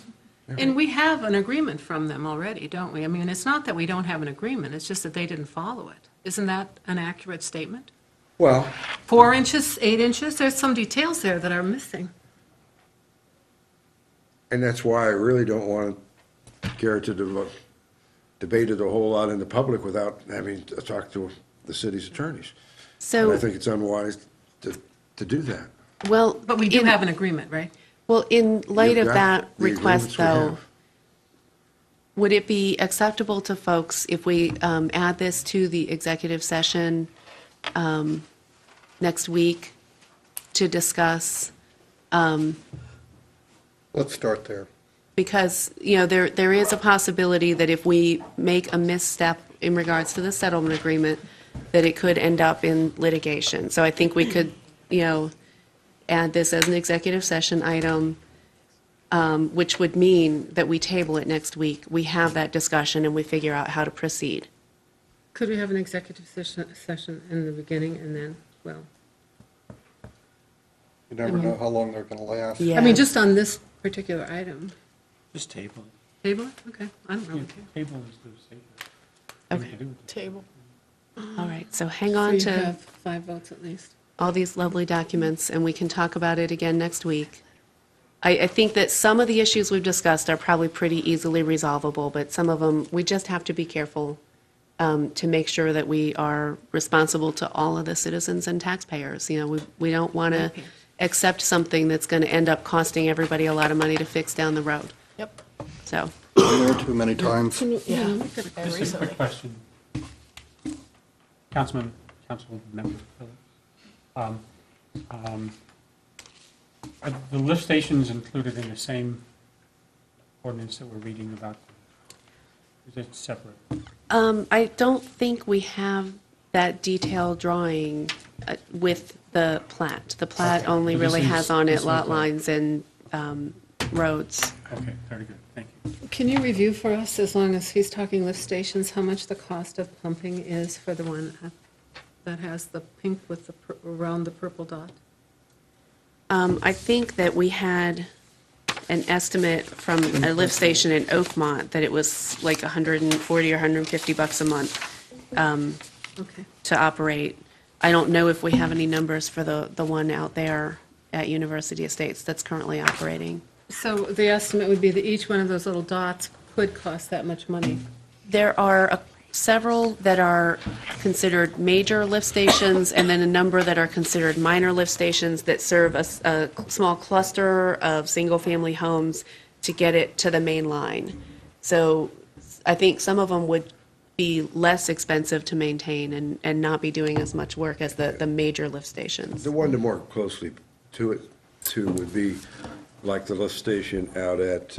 And we have an agreement from them already, don't we? I mean, it's not that we don't have an agreement, it's just that they didn't follow it. Isn't that an accurate statement? Well, 4 inches, 8 inches, there's some details there that are missing. and that's why I really don't want Garrett to debate it a whole lot in the public without having to talk to the city's attorneys. So- And I think it's unwise to do that. Well. But we do have an agreement, right? Well, in light You've of got that the request, agreements we though, have. would it be acceptable to folks if we add this to the executive session next week to discuss? Let's start there. Because, there is a possibility that if we make a misstep in regards to the settlement agreement, that it could end up in litigation. So I think we could, add this as an executive session item, which would mean that we table it next week. We have that discussion and we figure out how to proceed. Could we have an executive session in the beginning and then, well, You never know how long they're going to last. Yeah. I mean, just on this particular item. Just table it. Table it? Okay, I don't Yeah, really care. Table is the safest. Okay. Thing to do. Table. All right, so hang on So you to have 5 votes at least. all these lovely documents, and we can talk about it again next week. I think that some of the issues we've discussed are probably pretty easily resolvable, but some of them, we just have to be careful to make sure that we are responsible to all of the citizens and taxpayers. We don't want to accept something that's going to end up costing everybody a lot of money to fix down the road. Yep. So, Been there too many times. Yeah. Just a quick question. Council member Phillips. Are the lift stations included in the same ordinance that we're reading about? Is it separate? I don't think we have that detailed drawing with the plat. The plat Okay. only So really this has is- on this it is lot the- lines and roads. Okay, very good, thank you. Can you review for us, as long as he's talking lift stations, how much the cost of pumping is for the one that has the pink with the, around the purple dot? I think that we had an estimate from a lift station in Oakmont that it was like $140 or $150 a month Okay. to operate. I don't know if we have any numbers for the one out there at University Estates that's currently operating. So the estimate would be that each one of those little dots could cost that much money? There are several that are considered major lift stations, and then a number that are considered minor lift stations that serve a small cluster of single-family homes to get it to the main line. So I think some of them would be less expensive to maintain and not be doing as much work as the major lift stations. The one to more closely to it, too, would be like the lift station out at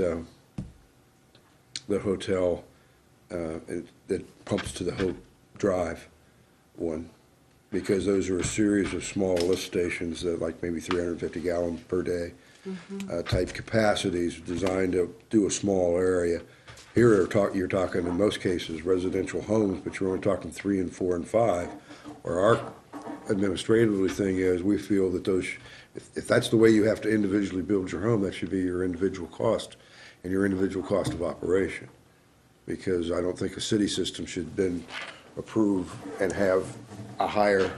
the hotel that pumps to the Hope Drive one, because those are a series of small lift stations that like maybe 350 gallon per day type capacities designed to do a small area. Here you're talking in most cases residential homes, but you're only talking 3 and 4 and 5, where our administratively thing is, we feel that those, if that's the way you have to individually build your home, that should be your individual cost and your individual cost of operation. Because I don't think a city system should then approve and have a higher,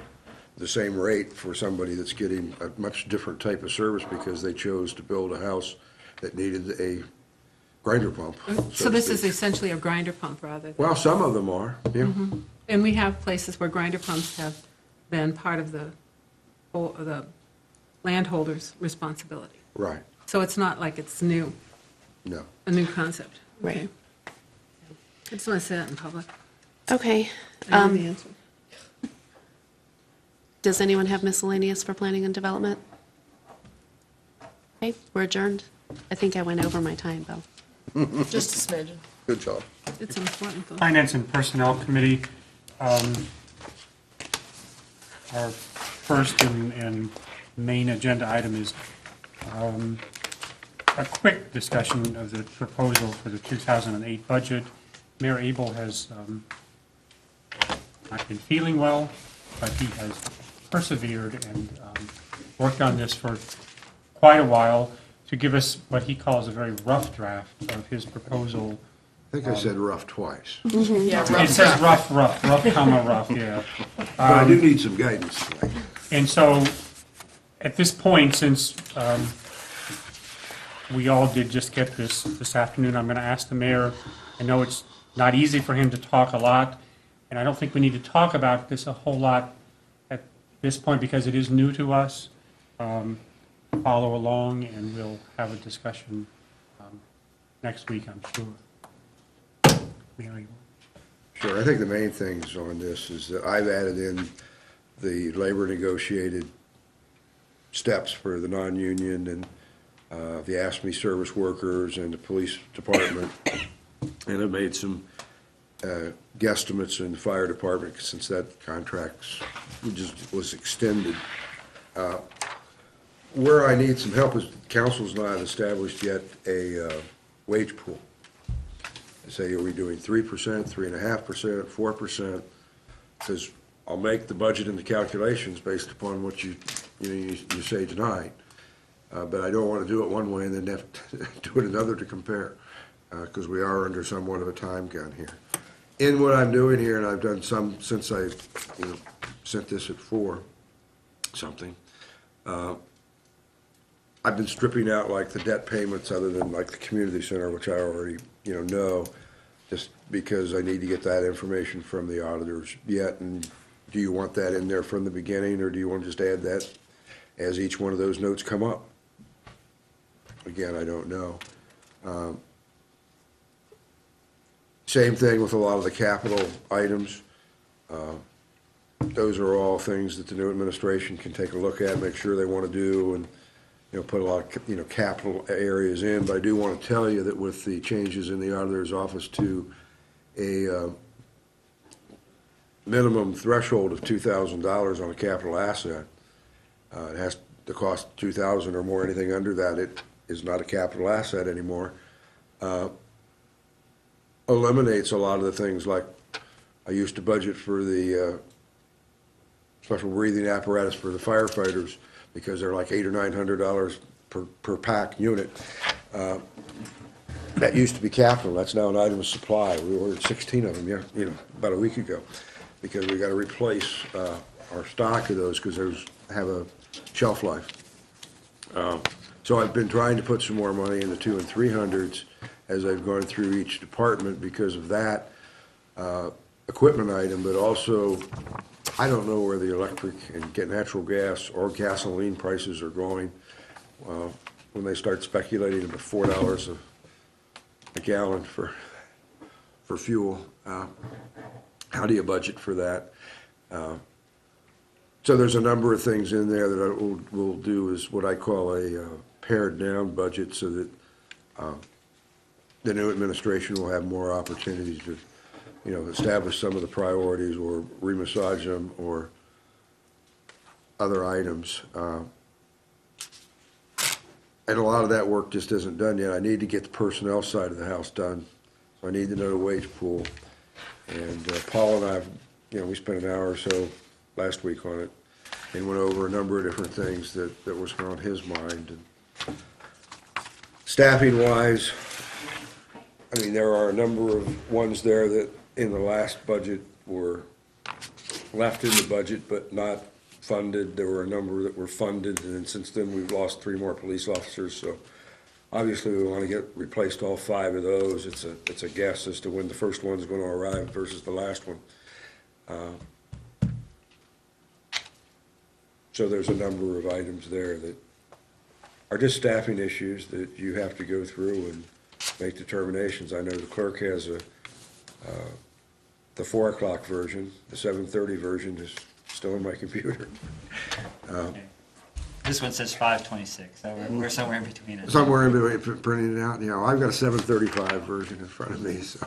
the same rate for somebody that's getting a much different type of service because they chose to build a house that needed a grinder pump. So this is essentially a grinder pump rather than... Well, some of them are, yeah. And we have places where grinder pumps have been part of the landholder's responsibility. Right, So it's not like it's new, no. a new concept. Right. Okay. I just want to say that in public. Okay. I know the answer. Does anyone have miscellaneous for planning and development? Okay, we're adjourned. I think I went over my time, though. Just a smidgen. Good job. It's important, though. Finance and Personnel Committee, our first and main agenda item is a quick discussion of the proposal for the 2008 budget. Mayor Abel has not been feeling well, but he has persevered and worked on this for quite a while to give us what he calls a very rough draft of his proposal. I think I said rough twice. Yeah, It says rough, comma, rough, yeah. But I do need some guidance tonight. And so, at this point, since we all did just get this afternoon, I'm going to ask the mayor, I know it's not easy for him to talk a lot, and I don't think we need to talk about this a whole lot at this point because it is new to us. Follow along, and we'll have a discussion next week, I'm sure. Mary? Sure, I think the main things on this is that I've added in the labor negotiated steps for the non-union and the ASME service workers and the police department. And I've made some guesstimates in the fire department since that contract just was extended. Where I need some help is council's not established yet a wage pool. Say, are we doing 3%, 3.5%, 4%? Because I'll make the budget and the calculations based upon what you say tonight. But I don't want to do it one way and then have to do it another to compare, because we are under somewhat of a time gun here. In what I'm doing here, and I've done some since I sent this at 4 something, I've been stripping out like the debt payments other than like the community center, which I already know, just because I need to get that information from the auditors yet. And do you want that in there from the beginning, or do you want to just add that as each one of those notes come up? Again, I don't know. Same thing with a lot of the capital items. Those are all things that the new administration can take a look at, make sure they want to do, and put a lot of capital areas in. But I do want to tell you that with the changes in the auditor's office to a minimum threshold of $2,000 on a capital asset, it has to cost $2,000 or more. Anything under that, it is not a capital asset anymore. Eliminates a lot of the things like I used to budget for the special breathing apparatus for the firefighters because they're like $800 or $900 per pack unit. That used to be capital. That's now an item of supply. We ordered 16 of them, about a week ago, because we got to replace our stock of those because those have a shelf life. So I've been trying to put some more money in the 200s and 300s as I've gone through each department because of that equipment item, but also I don't know where the electric and natural gas or gasoline prices are going. When they start speculating about $4 a gallon for fuel, how do you budget for that? So there's a number of things in there that I will do is what I call a pared down budget, so that the new administration will have more opportunities to establish some of the priorities or remassage them or other items. And a lot of that work just isn't done yet. I need to get the personnel side of the house done. So I need to know the wage pool. And Paul and I, we spent an hour or so last week on it. and went over a number of different things that was on his mind. And staffing-wise, I mean, there are a number of ones there that in the last budget were left in the budget but not funded. There were a number that were funded, and then since then, we've lost 3 more police officers, so obviously, we want to get replaced all 5 of those. It's a guess as to when the first one's going to arrive versus the last one. So there's a number of items there that are just staffing issues that you have to go through and make determinations. I know the clerk has the 4 o'clock version. The 7:30 version is still in my computer. This one says 5:26, so we're somewhere in between it. Somewhere in between, printing it out, you know, I've got a 7:35 version in front of me, so.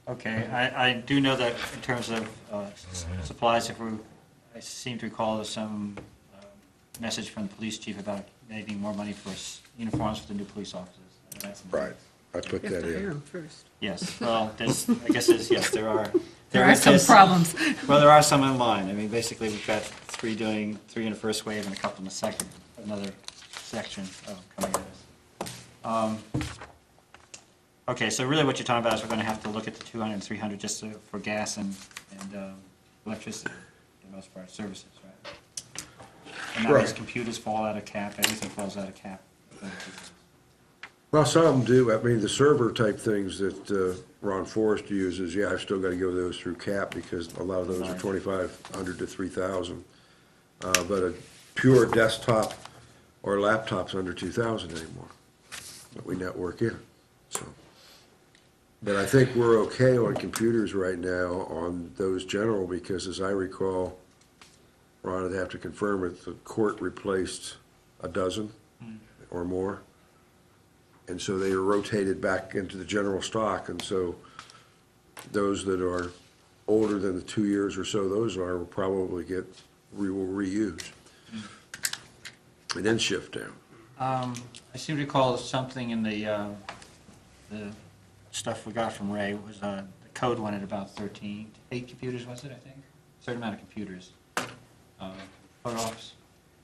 Okay, I do know that in terms of supplies, I seem to recall there's some message from the police chief about needing more money for uniforms for the new police officers. Right, I put You have that to hire in. them first. Yes, well, I guess yes, there are. There are some problems. Well, there are some in line. I mean, basically, we've got 3 in the first wave and a couple in the second, another section coming at us. Okay, so really what you're talking about is we're going to have to look at the 200 and 300 just for gas and electricity, for the most part, services, right? And that means Right. computers fall out of cap, everything falls out of cap. Well, some do. I mean, the server type things that Ron Forrest uses, yeah, I've still got to go those through CAP because a lot of those are 2,500 to 3,000. But a pure desktop or laptop's under 2,000 anymore that we network in, so. But I think we're okay on computers right now on those general because as I recall, Ron would have to confirm it, the court replaced a dozen or more. And so they are rotated back into the general stock, and so those that are older than the 2 years or so those will probably we will reuse. And then shift down. I seem to recall something in the stuff we got from Ray was the code wanted about 8 computers, was it, I think? A certain amount of computers. Photo-ops.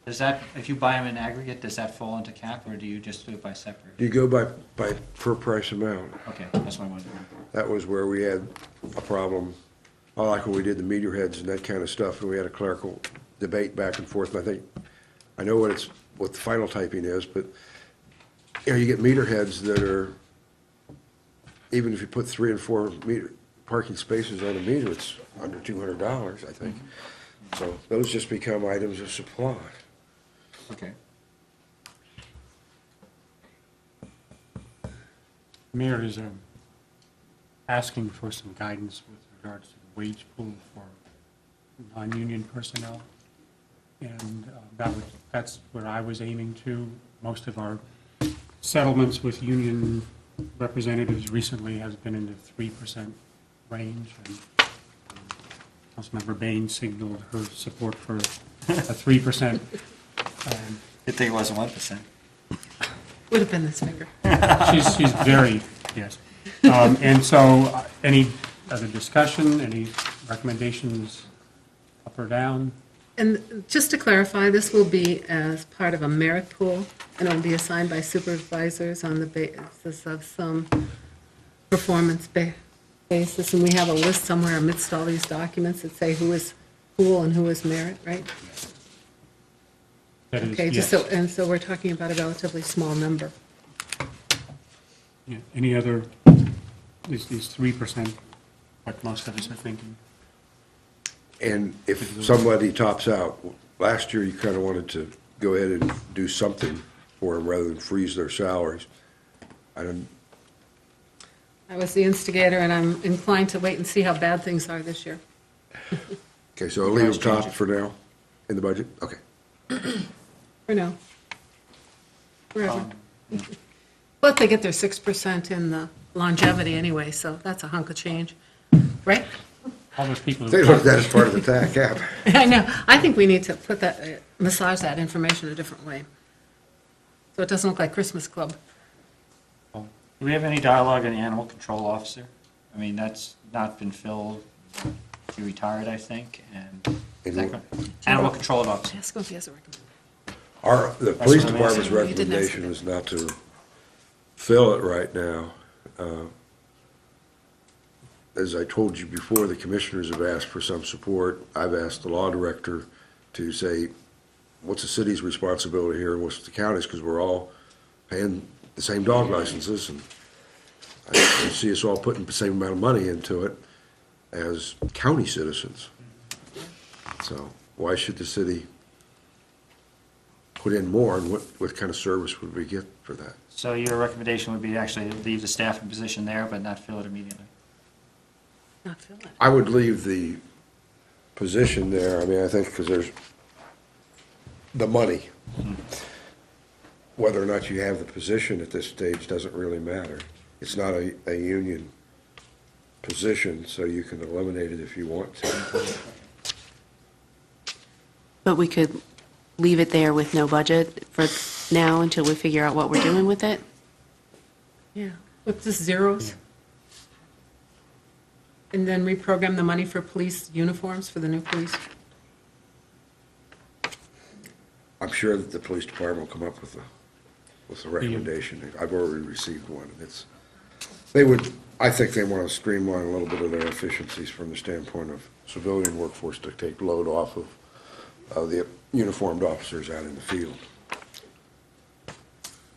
Does that, if you buy them in aggregate, does that fall into cap, or do you just do it by separate? You go by per price amount. Okay, that's what I wanted to know. That was where we had a problem, like when we did the meter heads and that kind of stuff, and we had a clerical debate back and forth, and I know what the final typing is, but, you know, you get meter heads that are, even if you put 3 and 4 meter, parking spaces on a meter, it's under $200, I think. So those just become items of supply. Okay. Mayor is asking for some guidance with regards to the wage pool for non-union personnel. And that's where I was aiming to. Most of our settlements with union representatives recently has been in the 3% range. And Councilmember Bain signaled her support for a 3%. Good thing it wasn't 1%. Would have been this figure. She's very, yes. And so, any other discussion, any recommendations up or down? And just to clarify, this will be as part of a merit pool, and it will be assigned by supervisors on the basis of some performance basis. And we have a list somewhere amidst all these documents that say who is pool and who is merit, right? That is, Okay, yes. so we're talking about a relatively small number. Yeah, any other, is 3% what most of us are thinking? And if somebody tops out, last year you kind of wanted to go ahead and do something for them rather than freeze their salaries. I was the instigator, and I'm inclined to wait and see how bad things are this year. Okay, so I'll leave them topped for now in the budget? Okay. For now. Forever. But they get their 6% in the longevity anyway, so that's a hunk of change, right? All those people. They look at that as part of the tax cap. I know. I think we need to put that, massage that information a different way, so it doesn't look like Christmas Club. Do we have any dialogue on the animal control officer? I mean, that's not been filled. She retired, I think, and And Second. Animal control officer. Ask him if he has a recommendation. the That's police what I'm department's asking. You didn't ask recommendation for is not to fill it right now. As I told you before, the commissioners have asked for some support. I've asked the law director to say, what's the city's responsibility here and what's the county's, because we're all paying the same dog licenses, and I see us all putting the same amount of money into it as county citizens. So why should the city put in more, and what kind of service would we get for that? So your recommendation would be actually leave the staffing position there, but not fill it immediately? Not fill it. I would leave the position there, I mean, I think, because there's the money. Whether or not you have the position at this stage doesn't really matter. It's not a union position, so you can eliminate it if you want to. But we could leave it there with no budget for now until we figure out what we're doing with it? Yeah, with just zeros. And then reprogram the money for police uniforms for the new police. I'm sure that the police department will come up with a recommendation. I've already received one, and I think they want to streamline a little bit of their efficiencies from the standpoint of civilian workforce to take load off of the uniformed officers out in the field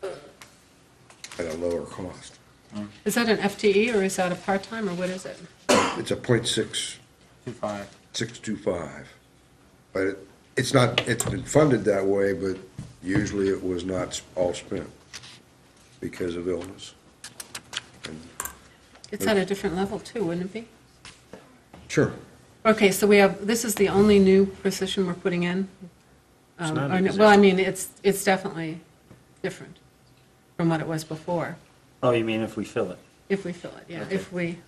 at a lower cost. Is that an FTE or is that a part-time or what is it? It's a .625. 625. But it's been funded that way, but usually it was not all spent because of illness. It's at a different level too, wouldn't it be? Sure. Okay, so this is the only new position we're putting in? It's not a Or position. Well, I mean, it's definitely different from what it was before, Oh, you mean if we fill it? if we fill it, yeah, Okay. if we.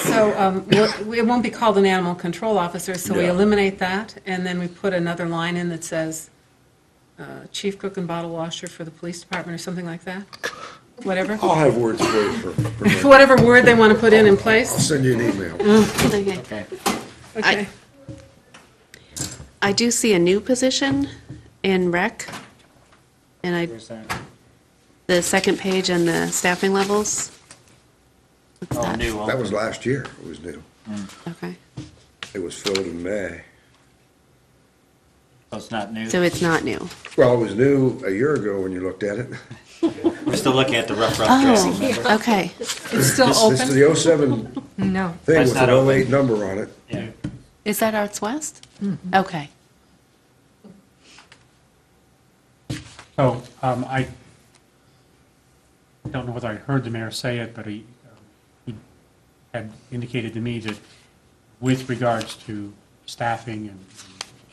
So it won't be called an animal control officer, so we No. eliminate that, and then we put another line in that says chief cook and bottle washer for the police department or something like that? Whatever? I'll have words for you for Whatever word they want to put in place? I'll send you an email. Okay. Okay. Okay. I do see a new position in rec, and Where's that? the second page and the staffing levels. What's Oh, that? new. That was last year, it was new. Okay, It was filled in May. So it's not new? so it's not new. Well, it was new a year ago when you looked at it. We're still looking at the rough drafting, remember? Oh, okay. It's still This is open? the 07 No. thing That's with not an open. 08 number on it. Yeah. Is that Arts West? Okay. So I don't know whether I heard the mayor say it, but he had indicated to me that with regards to staffing and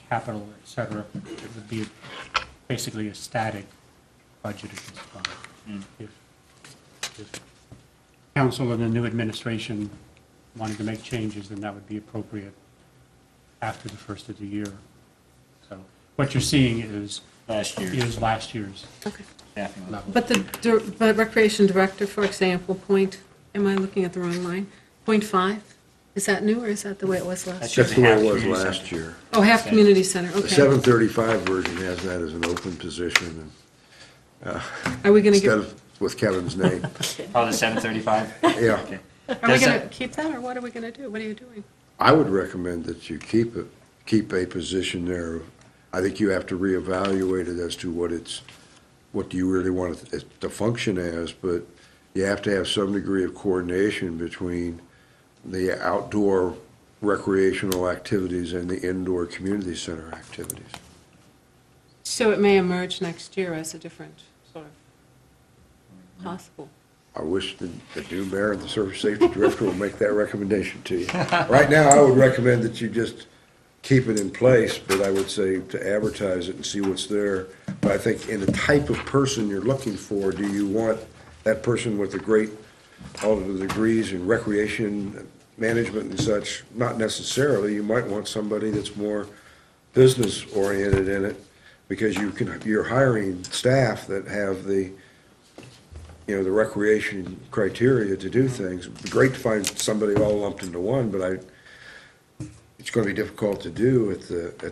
capital, et cetera, it would be basically a static budget at this point. If council and the new administration wanted to make changes, then that would be appropriate after the first of the year. So what you're seeing is Last year. last year's Okay. Staffing level. level. But recreation director, for example, am I looking at the wrong line? .5? Is that new or is that the way it was last That's year? That's the way it was Community last center. year. Oh, half community center, The okay. 735 version has that as an open position, and Are we going to instead get, of with Kevin's name. Oh, the 735? Yeah. Okay. are we Does going to that- keep that or what are we going to do? What are you doing? I would recommend that you keep a position there. I think you have to reevaluate it as to what do you really want it to function as, but you have to have some degree of coordination between the outdoor recreational activities and the indoor community center activities. So it may emerge next year as a different sort of possible. I wish the new mayor and the service safety director will make that recommendation to you. Right now, I would recommend that you just keep it in place, but I would say to advertise it and see what's there. But I think in the type of person you're looking for, do you want that person with all of the degrees in recreation, management and such? Not necessarily. You might want somebody that's more business-oriented in it, because you're hiring staff that have the recreation criteria to do things. It'd be great to find somebody all lumped into one, but it's going to be difficult to do at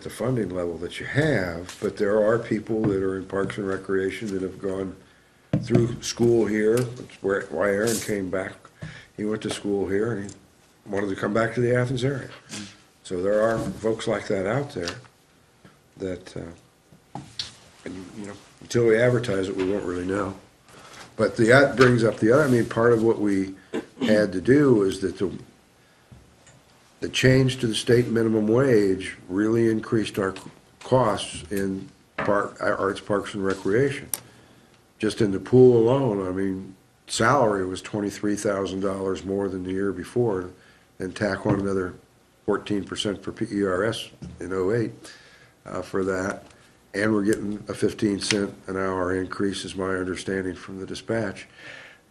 the funding level that you have, but there are people that are in Parks and Recreation that have gone through school here. It's why Aaron came back. He went to school here and he wanted to come back to the Athens area. So there are folks like that out there that, and, you know, until we advertise it, we won't really know. But that brings up the other, I mean, part of what we had to do is that the change to the state minimum wage really increased our costs in arts, parks, and recreation. Just in the pool alone, I mean, salary was $23,000 more than the year before, and tack on another 14% for PERS in '08 for that. And we're getting a 15-cent an hour increase, is my understanding from the dispatch.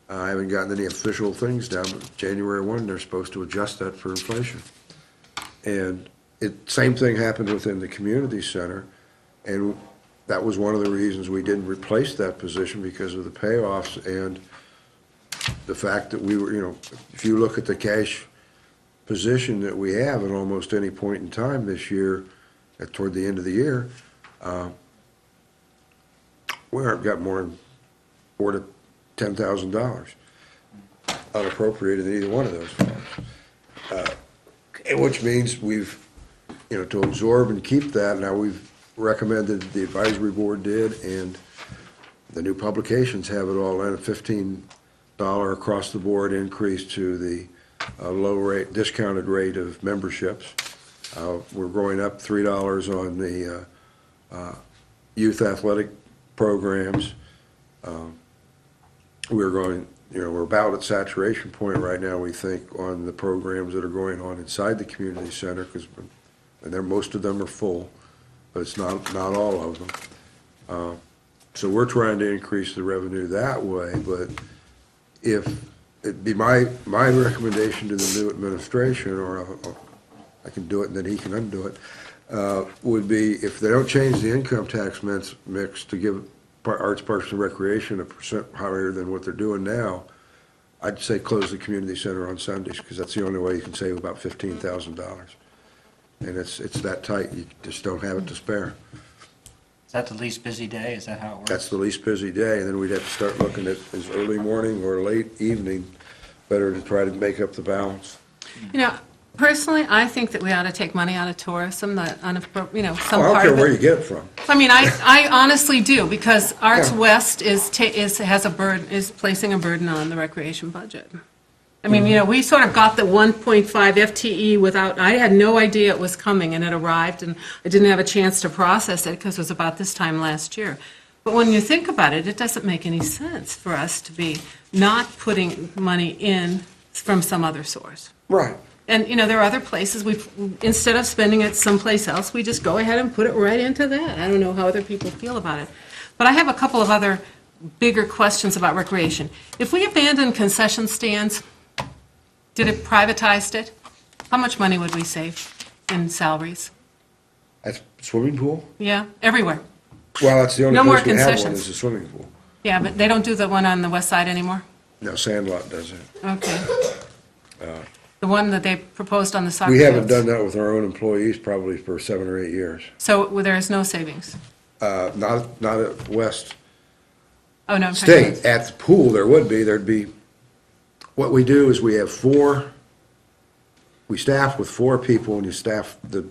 I haven't gotten any official things down, but January 1, they're supposed to adjust that for inflation. And same thing happened within the community center, and that was one of the reasons we didn't replace that position, because of the payoffs and the fact that we were, you know, if you look at the cash position that we have at almost any point in time this year, toward the end of the year, we haven't got more than $4,000 to $10,000 unappropriated in either one of those funds. Which means we've, you know, to absorb and keep that, now we've recommended, the advisory board did, and the new publications have it all in, a $15 across the board increase to the low rate, discounted rate of memberships. We're going up $3 on the youth athletic programs. We're going, you know, we're about at saturation point right now, we think, on the programs that are going on inside the community center, because most of them are full, but it's not all of them. So we're trying to increase the revenue that way, but it'd be my recommendation to the new administration, or I can do it and then he can undo it, would be, if they don't change the income tax mix to give arts, parks, and recreation a percent higher than what they're doing now, I'd say close the community center on Sundays, because that's the only way you can save about $15,000. And it's that tight, you just don't have it to spare. Is that the least busy day? Is that how it works? That's the least busy day, and then we'd have to start looking at as early morning or late evening, better to try to make up the balance. You know, personally, I think that we ought to take money out of tourism, you know, some Well, I don't part care of where it. you get it from. I mean, I honestly do, because Arts West is placing a burden on the recreation budget. I mean, you know, we sort of got the 1.5 FTE without, I had no idea it was coming, and it arrived, and I didn't have a chance to process it, because it was about this time last year. But when you think about it, it doesn't make any sense for us to be not putting money in from some other source. Right. And, you know, there are other places, instead of spending it someplace else, we just go ahead and put it right into that. I don't know how other people feel about it. But I have a couple of other bigger questions about recreation. If we abandoned concession stands, did it privatized it, how much money would we save in salaries? That's swimming pool? Yeah, everywhere. Well, that's the only No more place we have one, concessions. is a swimming pool. Yeah, but they don't do the one on the west side anymore? No, Sandlot does it. Okay. The one that they proposed on the soccer We haven't fields. done that with our own employees probably for 7 or 8 years. So there is no savings? Not at West Oh, no. I'm talking about- State. At the pool, there'd be, what we do is we have we staff with 4 people, and you staff the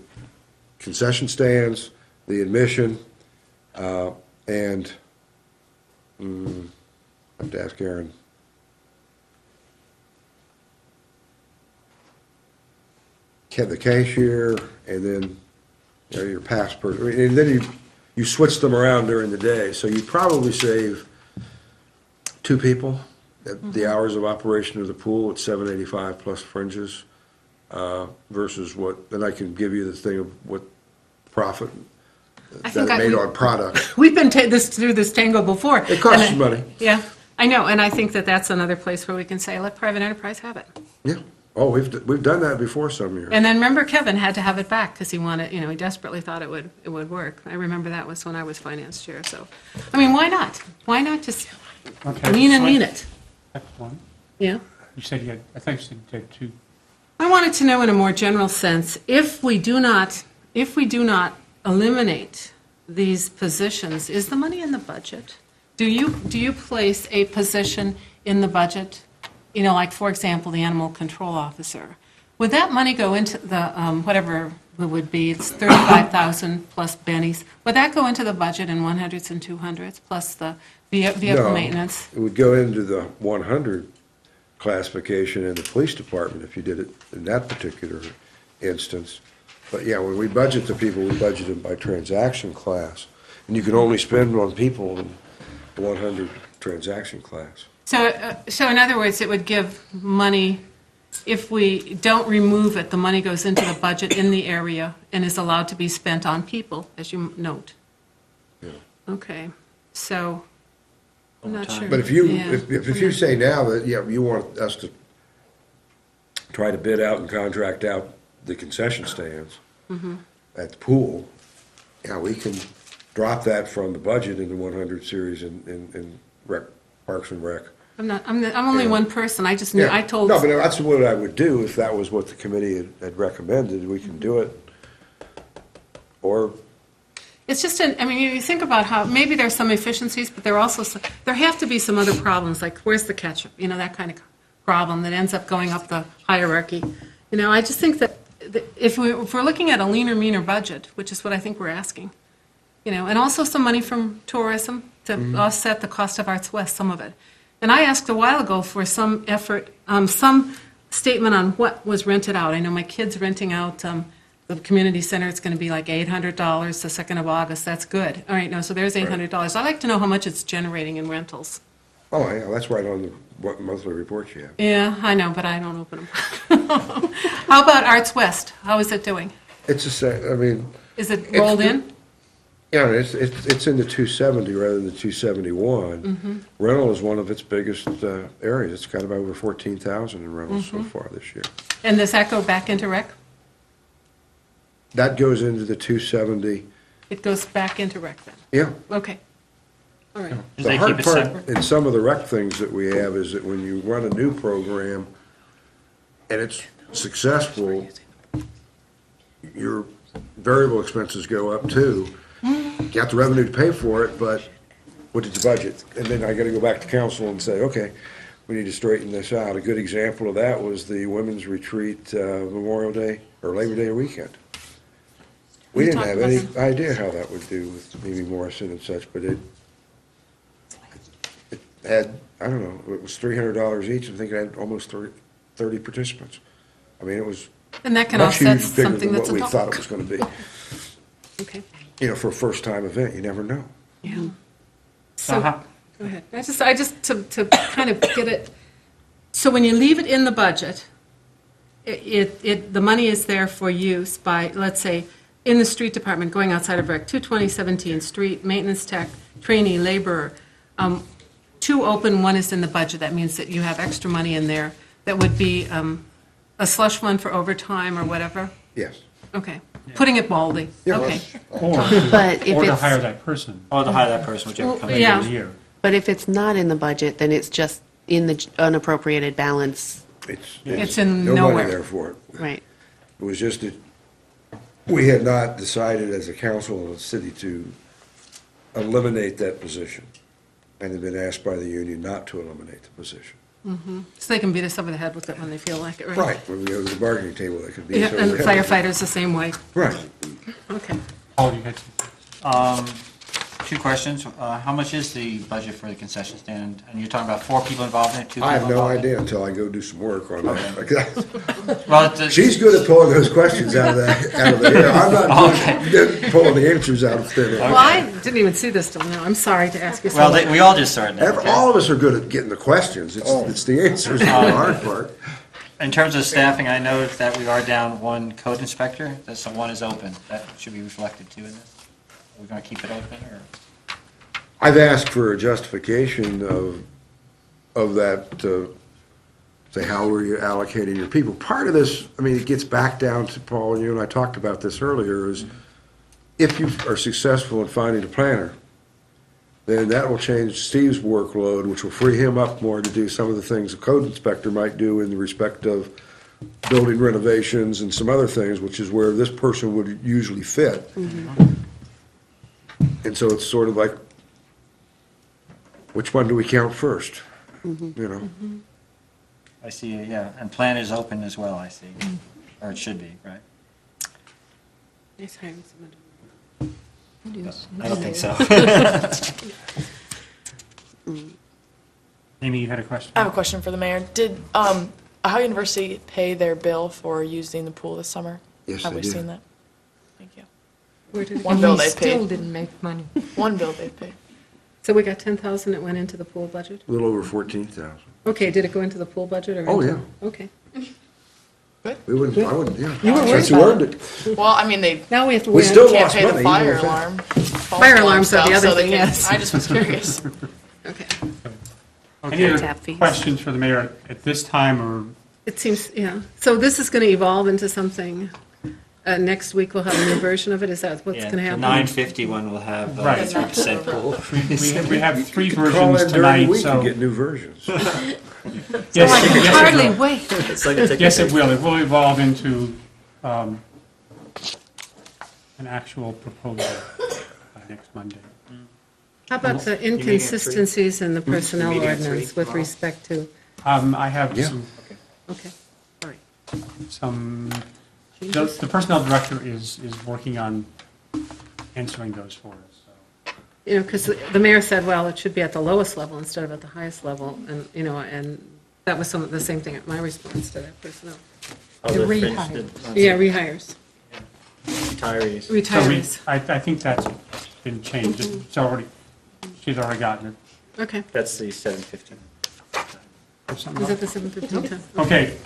concession stands, the admission, and, I have to ask Aaron. The cashier, and then, you know, your pass person, and then you switch them around during the day, so you probably save 2 people at the hours of operation of the pool at $785 plus fringes, versus what, then I can give you the thing of what profit I that think it made on product. We've been through this tango before. It costs And you money. Yeah, I know, and I think that that's another place where we can say, let private enterprise have it. Yeah, oh, we've done that before some years. And then remember, Kevin had to have it back because he wanted, you know, he desperately thought it would work. I remember that was when I was finance chair, so, I mean, why not? Why not just Okay, lean and so mean it? That's one. Yeah? You said you had, I think you said you had 2. I wanted to know in a more general sense, if we do not eliminate these positions, is the money in the budget? Do you place a position in the budget? You know, like, for example, the animal control officer. Would that money go into the, whatever it would be, it's 35,000 plus bennies, would that go into the budget in 100s and 200s, plus the vehicle No, maintenance? it would go into the 100 classification in the police department if you did it in that particular instance. But yeah, when we budget the people, we budget them by transaction class. And you can only spend on people in the 100 transaction class. So in other words, it would give money, if we don't remove it, the money goes into the budget in the area and is allowed to be spent on people, as you note. Yeah. Okay, so, I'm not sure. But if you, Yeah. if you say now that, yeah, you want us to try to bid out and contract out the concession stands Mhm. at the pool, yeah, we can drop that from the budget in the 100 series in rec, Parks and Rec. I'm only Yeah. one person, I just knew, Yeah. I told. No, but that's what I would do if that was what the committee had recommended. We can do it. Or, It's just, I mean, you think about how, maybe there's some efficiencies, but there are also, there have to be some other problems, like where's the ketchup? You know, that kind of problem that ends up going up the hierarchy. You know, I just think that if we're looking at a leaner, meaner budget, which is what I think we're asking, you know, and also some money from tourism to offset the cost of Arts West, some of it. And I asked a while ago for some effort, some statement on what was rented out. I know my kid's renting out the community center. It's going to be like $800 the 2nd of August. That's good. All right, no, so there's $800. I'd like to know how much it's generating in rentals. oh, yeah, that's right on the what monthly report you have. Yeah, I know, but I don't open them. How about Arts West? How is it doing? It's the same, I mean. Is it rolled in? Yeah, it's in the 270 rather than the 271. Mhm. Rental is one of its biggest areas. It's got about over 14,000 in rentals so Mhm. far this year. And does that go back into rec? That goes into the 270. It goes back into rec then? Yeah. Okay. All right. The hard part in some of the rec things that we have is that when you run a new program and it's successful, your variable expenses go up too. You got the revenue to pay for it, but what did you budget? And then I gotta go back to council and say, okay, we need to straighten this out. A good example of that was the women's retreat, Memorial Day or Labor Day weekend. We didn't have any idea how that would do with Mimi Morrison and such, but it had, I don't know, it was $300 each. I think it had almost 30 participants. I mean, it was And that can much offset huge, bigger something than that's what we adult. thought it was gonna be. Okay. You know, for a first-time event, you never know. Yeah. So, go ahead. I just, to kind of get it, so when you leave it in the budget, the money is there for use by, let's say, in the street department, going outside of rec, 22017, street, maintenance tech, trainee, laborer, two open, one is in the budget. That means that you have extra money in there. That would be a slush fund for overtime or whatever? Yes. Okay. Putting it baldly. Okay. But if Or to it's- hire that person. Or to hire that person, whichever Well, comes in yeah. the year. But if it's not in the budget, then it's just in the unappropriated balance. It's in no nowhere. money there for it. Right. It was just that we had not decided as a council and a city to eliminate that position, and had been asked by the union not to eliminate the position. Mhm. So they can beat us over the head with it when they feel like it, right? Right, when we go to the bargaining table, that could be. Yeah, and firefighters the same way. Right. Okay. Paul, you had Two questions. How much is the budget for the concession stand? And you're talking about 4 people involved in it, 2 people I have no involved in it? idea until I go do some work on that. Well, it's- She's good at pulling those questions out of the air. I'm not good at pulling the answers out of thin air. Well, I didn't even see this till now. I'm sorry to ask you so Well, much. we all just started now, okay? All of us are good at getting the questions. It's the answers, the hard part. In terms of staffing, I know that we are down 1 code inspector, that so 1 is open. That should be reflected too in this. Are we going to keep it open, or? I've asked for a justification of that, say, how are you allocating your people? Part of this, I mean, it gets back down to, Paul, you and I talked about this earlier, is if you are successful in finding a planner, then that will change Steve's workload, which will free him up more to do some of the things a code inspector might do in the respect of building renovations and some other things, which is where this person would usually fit. And so it's sort of like, which one do we count first? You know? I see, yeah, and plan is open as well, I see, or it should be, right? Nice hiring someone. I don't think so. Amy, you had a question? I have a question for the mayor. Did Ohio University pay their bill for using the pool this summer? Yes, Have they we did. seen that? Thank you. Where did it One go? bill We they still paid. didn't make money. One bill they paid. So we got 10,000 that went into the pool budget? A little over 14,000. Okay, did it go into the pool budget or? Oh, into- yeah. Okay. We wouldn't, I wouldn't, yeah. You were worried Since you about earned it. it. Well, I mean, they Now we have to We win. still can't lost pay money. the even fire with that. alarm. false Fire alarm alarms are the stuff, other so they thing, can- yes. I just was curious. Okay. Any other Tap fees. questions for the mayor at this time, or It seems, yeah. So this is going to evolve into something, next week we'll have a new version of it? Is that what's Yeah, going to happen? The 950 one will have Right. 3% pool. we have three Call versions in during the tonight, week so. and get new versions. Yes, I can yes, it hardly will. wait. It's like a ticket. Yes, it will. It will evolve into an actual proposal next Monday. How about the meeting at 3? inconsistencies in the personnel meeting at 3 ordinance with tomorrow? respect to, I have Yeah. okay, all right. some, the personnel director is working on answering those for us, so. You know, because the mayor said, well, it should be at the lowest level instead of at the highest level, and, you know, and that was the same thing, my response to that personnel. The rehire. Yeah, rehires, Retirees. So we, retirees. I think that's been changed. It's already, she's already gotten it. Okay. That's the 750. Or something Is else. that the 7:15 time? Okay,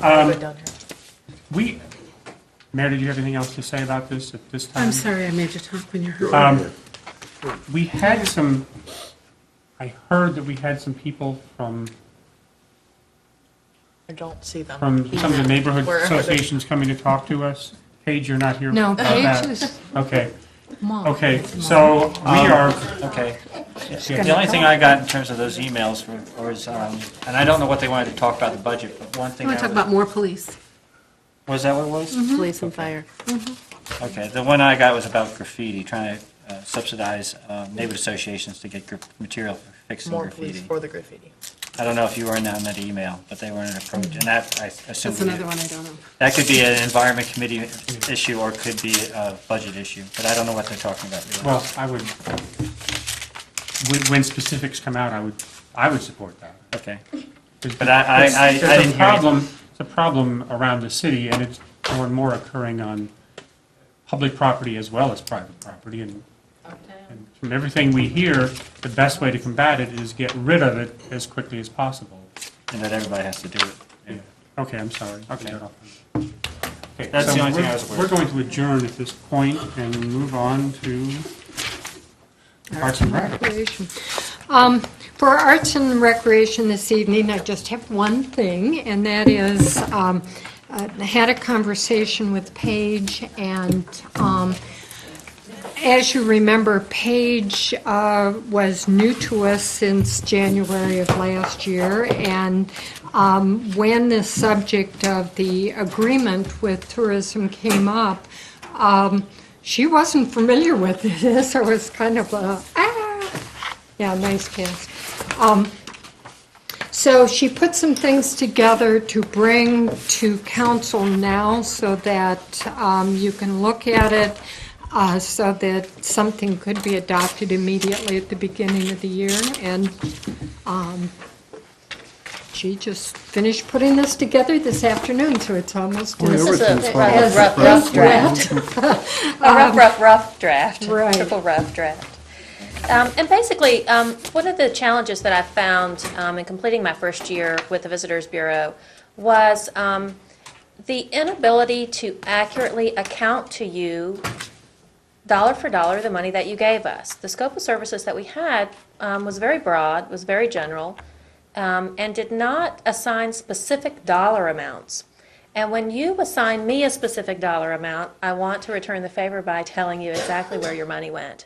Mayor, did you have anything else to say about this at this time? I'm sorry I made you talk when you're hurt. We had some, I heard that we had some people from I don't see them. some of the neighborhood Where are they? associations coming to talk to us. Paige, you're not here. No, for that. Paige is Okay, mom. okay, so we are, Okay. The only thing I got in terms of those emails was, and I don't know what they wanted to talk about the budget, but one I thing want to I talk about more police. was that what it was? Police and fire. Okay, the one I got was about graffiti, trying to subsidize neighborhood associations to get material for fixing More graffiti. police for the graffiti. I don't know if you were in that email, but they were in an approach, and that, I assume. That's another one I don't know. That could be an environment committee issue or could be a budget issue, but I don't know what they're talking about really. well, I would, when specifics come out, I would support that. Okay. But I There's didn't a hear problem, anything. it's a problem around the city, and it's more and more occurring on public property as well as private property. And from everything we hear, the best way to combat it is get rid of it as quickly as possible. And that everybody has to do it. Yeah. Okay, I'm sorry. I'll get off. Okay, That's so the only thing I we're- was aware We're of. going to adjourn at this point and move on to Parks and Rec. Recreation. For Arts and Recreation this evening, I just have one thing, and that is, I had a conversation with Paige, and as you remember, Paige was new to us since January of last year, and when the subject of the agreement with tourism came up, she wasn't familiar with it, so it was kind of a, yeah, nice cast. So she put some things together to bring to council now so that you can look at it, so that something could be adopted immediately at the beginning of the year. And she just finished putting this together this afternoon, so it's almost Well, as everything's as fine. Rough draft. rough draft. Right. Triple rough draft. And basically, one of the challenges that I found in completing my first year with the Visitors Bureau was the inability to accurately account to you, dollar for dollar, the money that you gave us. The scope of services that we had was very broad, was very general, and did not assign specific dollar amounts. And when you assign me a specific dollar amount, I want to return the favor by telling you exactly where your money went.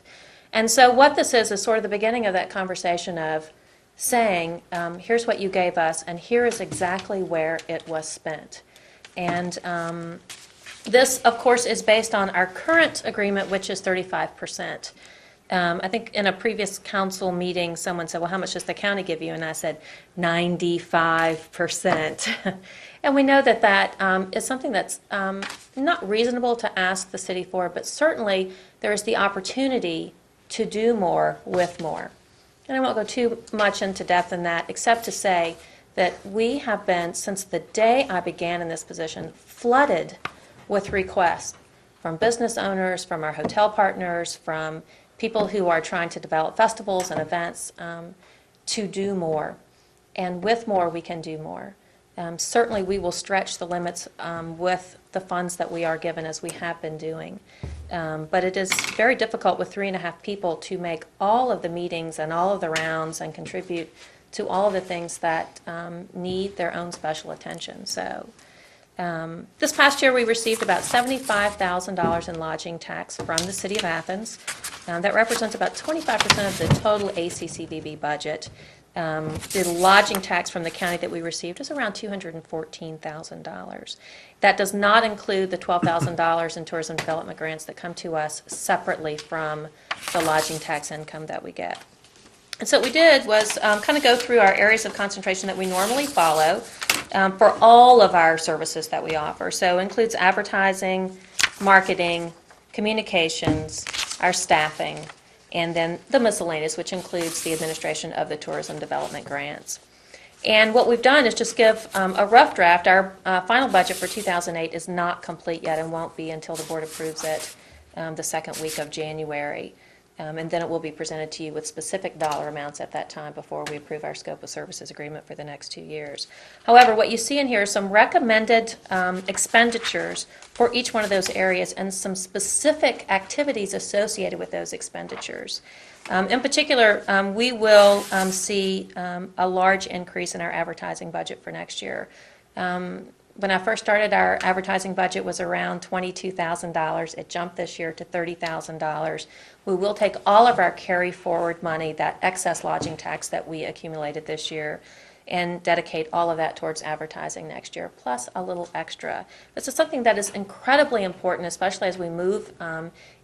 And so what this is sort of the beginning of that conversation of saying, here's what you gave us, and here is exactly where it was spent. And this, of course, is based on our current agreement, which is 35%. I think in a previous council meeting, someone said, well, how much does the county give you? And I said, 95%. And we know that that is something that's not reasonable to ask the city for, but certainly there is the opportunity to do more with more. And I won't go too much into depth in that, except to say that we have been, since the day I began in this position, flooded with requests from business owners, from our hotel partners, from people who are trying to develop festivals and events to do more. And with more, we can do more. Certainly, we will stretch the limits with the funds that we are given, as we have been doing. But it is very difficult with 3.5 people to make all of the meetings and all of the rounds and contribute to all of the things that need their own special attention. So this past year, we received about $75,000 in lodging tax from the City of Athens. That represents about 25% of the total ACCDB budget. The lodging tax from the county that we received is around $214,000. That does not include the $12,000 in tourism development grants that come to us separately from the lodging tax income that we get. And so what we did was kind of go through our areas of concentration that we normally follow for all of our services that we offer. So it includes advertising, marketing, communications, our staffing, and then the miscellaneous, which includes the administration of the tourism development grants. And what we've done is just give a rough draft. Our final budget for 2008 is not complete yet and won't be until the board approves it the second week of January. And then it will be presented to you with specific dollar amounts at that time before we approve our scope of services agreement for the next 2 years. However, what you see in here is some recommended expenditures for each one of those areas and some specific activities associated with those expenditures. In particular, we will see a large increase in our advertising budget for next year. When I first started, our advertising budget was around $22,000. It jumped this year to $30,000. We will take all of our carry forward money, that excess lodging tax that we accumulated this year, and dedicate all of that towards advertising next year, plus a little extra. This is something that is incredibly important, especially as we move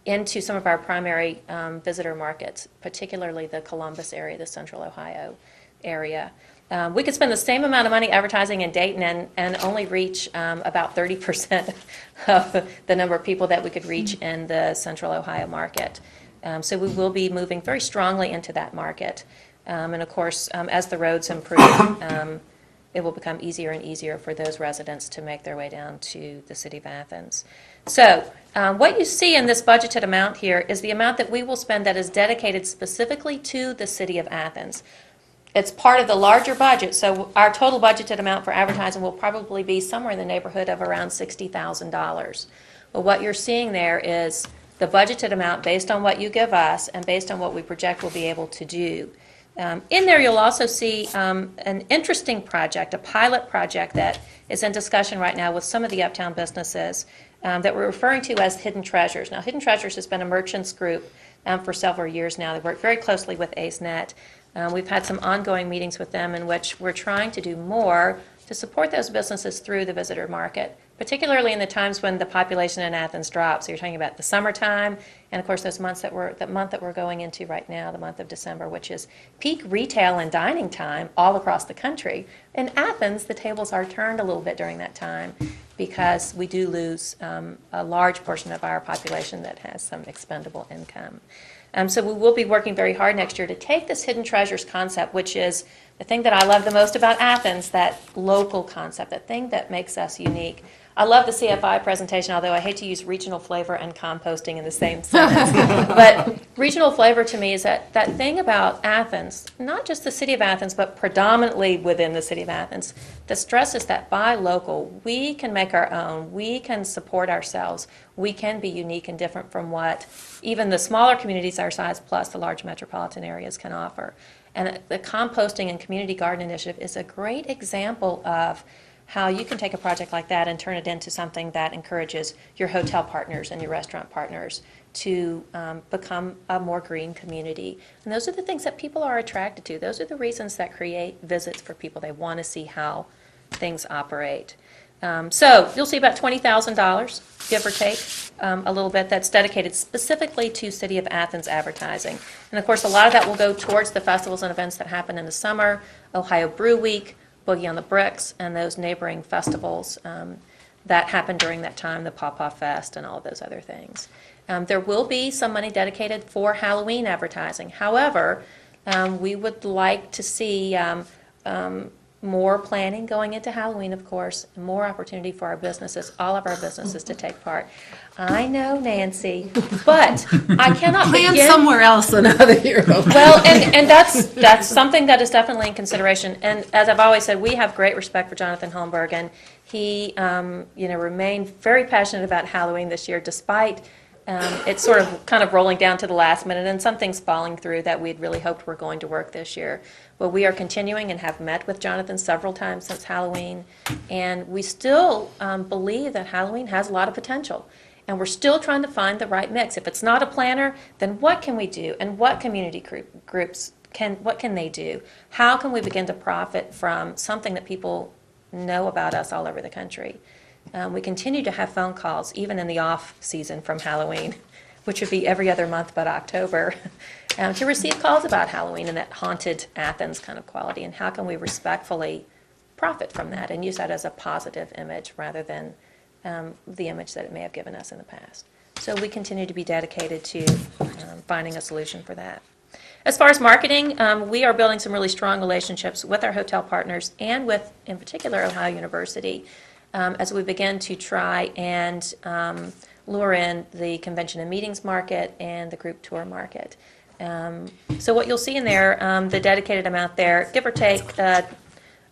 into some of our primary visitor markets, particularly the Columbus area, the Central Ohio area. We could spend the same amount of money advertising in Dayton and only reach about 30% of the number of people that we could reach in the Central Ohio market. So we will be moving very strongly into that market. And of course, as the roads improve, it will become easier and easier for those residents to make their way down to the City of Athens. So what you see in this budgeted amount here is the amount that we will spend that is dedicated specifically to the City of Athens. It's part of the larger budget, so our total budgeted amount for advertising will probably be somewhere in the neighborhood of around $60,000. But what you're seeing there is the budgeted amount based on what you give us and based on what we project we'll be able to do. In there, you'll also see an interesting project, a pilot project that is in discussion right now with some of the uptown businesses that we're referring to as Hidden Treasures. Now, Hidden Treasures has been a merchants group for several years now. They work very closely with AceNet. We've had some ongoing meetings with them in which we're trying to do more to support those businesses through the visitor market, particularly in the times when the population in Athens drops. So you're talking about the summertime, and of course those months that month that we're going into right now, the month of December, which is peak retail and dining time all across the country. In Athens, the tables are turned a little bit during that time because we do lose a large portion of our population that has some expendable income. So we will be working very hard next year to take this Hidden Treasures concept, which is the thing that I love the most about Athens, that local concept, that thing that makes us unique. I love the CFI presentation, although I hate to use regional flavor and composting in the same sentence. But regional flavor to me is that thing about Athens, not just the City of Athens, but predominantly within the City of Athens, that stresses that buy local, we can make our own, we can support ourselves, we can be unique and different from what even the smaller communities our size plus the large metropolitan areas can offer. And the composting and community garden initiative is a great example of how you can take a project like that and turn it into something that encourages your hotel partners and your restaurant partners to become a more green community. And those are the things that people are attracted to. Those are the reasons that create visits for people. They want to see how things operate. So you'll see about $20,000, give or take, a little bit, that's dedicated specifically to City of Athens advertising. And of course, a lot of that will go towards the festivals and events that happen in the summer, Ohio Brew Week, Boogie on the Bricks, and those neighboring festivals that happen during that time, the Pawpaw Fest and all of those other things. There will be some money dedicated for Halloween advertising. However, we would like to see more planning going into Halloween, of course, and more opportunity for our businesses, all of our businesses to take part. I know, Nancy, but I cannot Plan begin. somewhere else another year. Well, and that's something that is definitely in consideration. And as I've always said, we have great respect for Jonathan Holmberg, and he, remained very passionate about Halloween this year, despite it's sort of kind of rolling down to the last minute and some things falling through that we'd really hoped were going to work this year. But we are continuing and have met with Jonathan several times since Halloween, and we still believe that Halloween has a lot of potential. And we're still trying to find the right mix. If it's not a planner, then what can we do? And what community groups what can they do? How can we begin to profit from something that people know about us all over the country? We continue to have phone calls, even in the off season from Halloween, which would be every other month but October, to receive calls about Halloween and that haunted Athens kind of quality. And how can we respectfully profit from that and use that as a positive image rather than the image that it may have given us in the past. So we continue to be dedicated to finding a solution for that. As far as marketing, we are building some really strong relationships with our hotel partners and with, in particular, Ohio University, as we begin to try and lure in the convention and meetings market and the group tour market. So what you'll see in there, the dedicated amount there, give or take a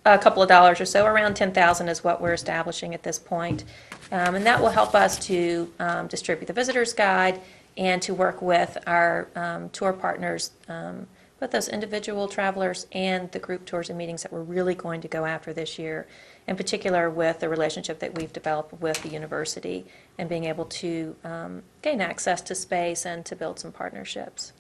couple of dollars or so, around $10,000 is what we're establishing at this point. And that will help us to distribute the visitor's guide and to work with our tour partners, both those individual travelers and the group tours and meetings that we're really going to go after this year, in particular with the relationship that we've developed with the university and being able to gain access to space and to build some partnerships.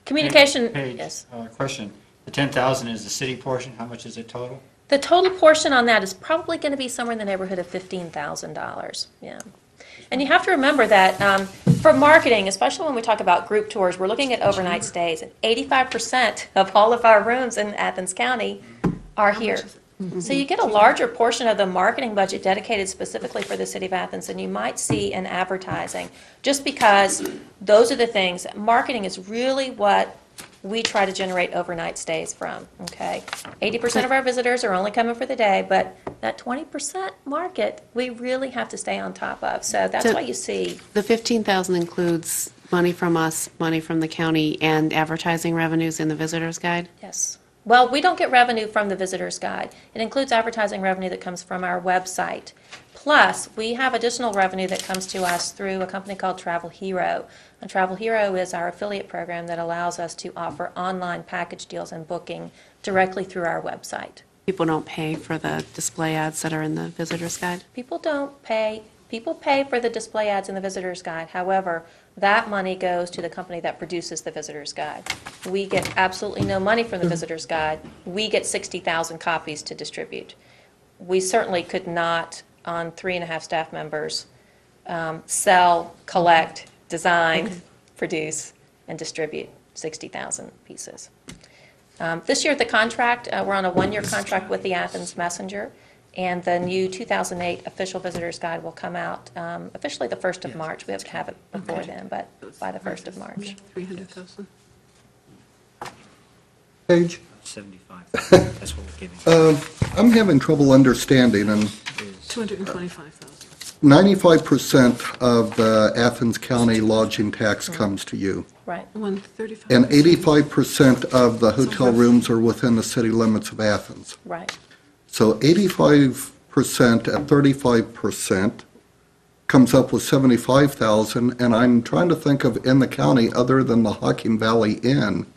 Communication, Paige, yes. Question. The 10,000 is the city portion. How much is it total? The total portion on that is probably going to be somewhere in the neighborhood of $15,000. Yeah. And you have to remember that for marketing, especially when we talk about group tours, we're looking at overnight stays. And 85% of all of our rooms in Athens County are here. So you get a larger portion of the marketing budget dedicated specifically for the city of Athens than you might see in advertising, just because those are the things. Marketing is really what we try to generate overnight stays from, okay? 80% of our visitors are only coming for the day, but that 20% market, we really have to stay on top of. So that's why you see. The $15,000 includes money from us, money from the county, and advertising revenues in the visitor's guide? Yes. Well, we don't get revenue from the visitor's guide. It includes advertising revenue that comes from our website. Plus, we have additional revenue that comes to us through a company called Travel Hero. And Travel Hero is our affiliate program that allows us to offer online package deals and booking directly through our website. People don't pay for the display ads that are in the visitor's guide? People don't pay. People pay for the display ads in the visitor's guide. However, that money goes to the company that produces the visitor's guide. We get absolutely no money from the visitor's guide. We get 60,000 copies to distribute. We certainly could not, on 3.5 staff members, sell, collect, design, produce, and distribute 60,000 pieces. This year, the contract, we're on a 1-year contract with the Athens Messenger, and the new 2008 official visitor's guide will come out officially the 1st of March. We have to have it before then, but by the 1st of March. 300,000. Paige? 75. That's what we're giving. I'm having trouble understanding, and 225,000. 95% of the Athens County lodging tax comes to you, Right. 135. and 85% of the hotel rooms are within the city limits of Athens. Right. So 85% at 35% comes up with 75,000, and I'm trying to think of in the county, other than the Hocking Valley Inn,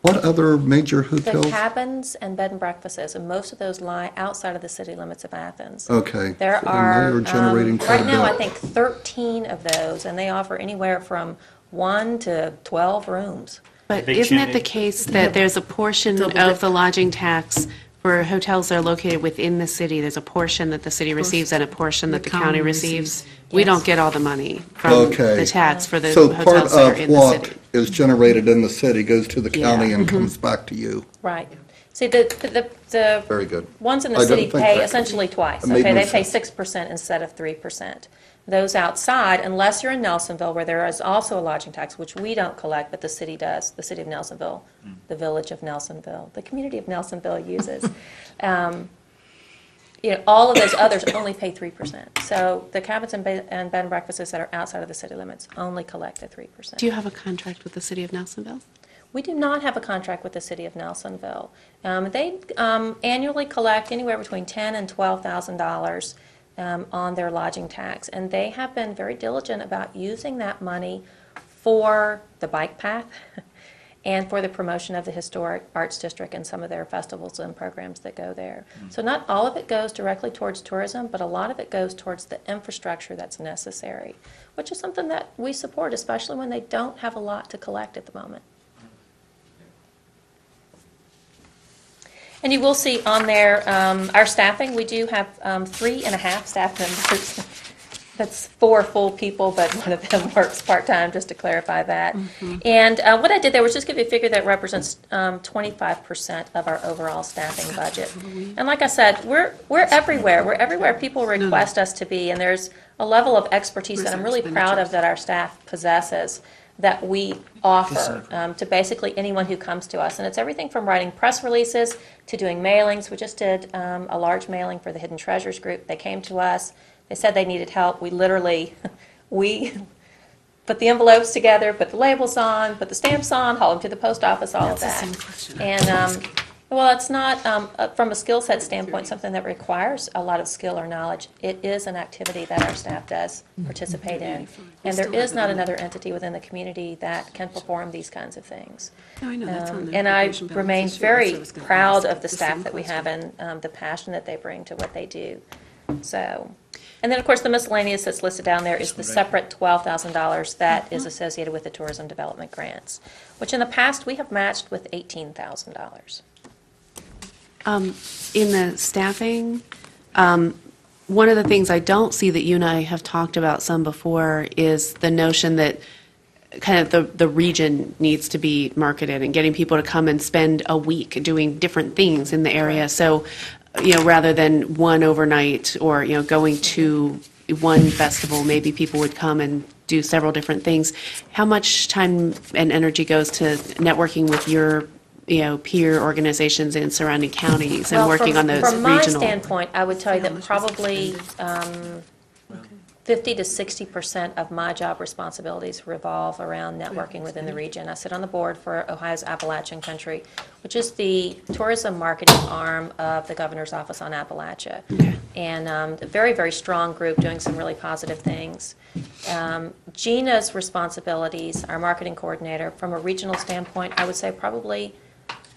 what other major The hotels? cabins and bed and breakfasts, and most of those lie outside of the city limits of Athens. Okay. There So then are, they are generating quite right a now, I bit. think 13 of those, and they offer anywhere from 1 to 12 rooms. But Big isn't it the shindig. case that there's a portion of the lodging tax For hotels that are located within the city, there's a portion that the city receives and a portion that the county receives. We don't get all the money from Okay. the tax for the So part hotels that are of in the what city. is generated in the city goes to the county Yeah. and comes back to you. Right. See, the Very good. ones in the I didn't city think pay that. essentially twice, It made okay? no They pay sense. 6% instead of 3%. Those outside, unless you're in Nelsonville, where there is also a lodging tax, which we don't collect, but the city does, the city of Nelsonville, the village of Nelsonville, the community of Nelsonville uses. All of those others only pay 3%. So the cabins and bed and breakfasts that are outside of the city limits only collect at 3%. Do you have a contract with the city of Nelsonville? We do not have a contract with the city of Nelsonville. They annually collect anywhere between $10,000 and $12,000 on their lodging tax, and they have been very diligent about using that money for the bike path and for the promotion of the Historic Arts District and some of their festivals and programs that go there. So not all of it goes directly towards tourism, but a lot of it goes towards the infrastructure that's necessary, which is something that we support, especially when they don't have a lot to collect at the moment. And you will see on there, our staffing, we do have 3.5 staff members. That's 4 full people, but one of them works part-time, just to clarify that. And what I did there was just give you a figure that represents 25% of our overall staffing budget. And like I said, we're everywhere. We're everywhere people request us to be, and there's a level of expertise that I'm really proud of that our staff possesses, that we offer to basically anyone who comes to us. And it's everything from writing press releases to doing mailings. We just did a large mailing for the Hidden Treasures group. They came to us. They said they needed help. We literally, we put the envelopes together, put the labels on, put the stamps on, haul them to the post office, all of that. And well, it's not, from a skill set standpoint, something that requires a lot of skill or knowledge. It is an activity that our staff does participate in. And there is not another entity within the community that can perform these kinds of things. And I remain very proud of the staff that we have and the passion that they bring to what they do. So, and then, of course, the miscellaneous that's listed down there is the separate $12,000 that is associated with the tourism development grants, which in the past we have matched with $18,000. In the staffing, one of the things I don't see that you and I have talked about some before is the notion that kind of the region needs to be marketed and getting people to come and spend a week doing different things in the area. So, rather than one overnight or, going to one festival, maybe people would come and do several different things. How much time and energy goes to networking with your peer organizations in surrounding counties and working on those From my regional? standpoint, I would tell you that probably 50 to 60% of my job responsibilities revolve around networking within the region. I sit on the board for Ohio's Appalachian Country, which is the tourism marketing arm of the Governor's Office on Appalachia. And a very, very strong group doing some really positive things. Gina's responsibilities, our marketing coordinator, from a regional standpoint, I would say probably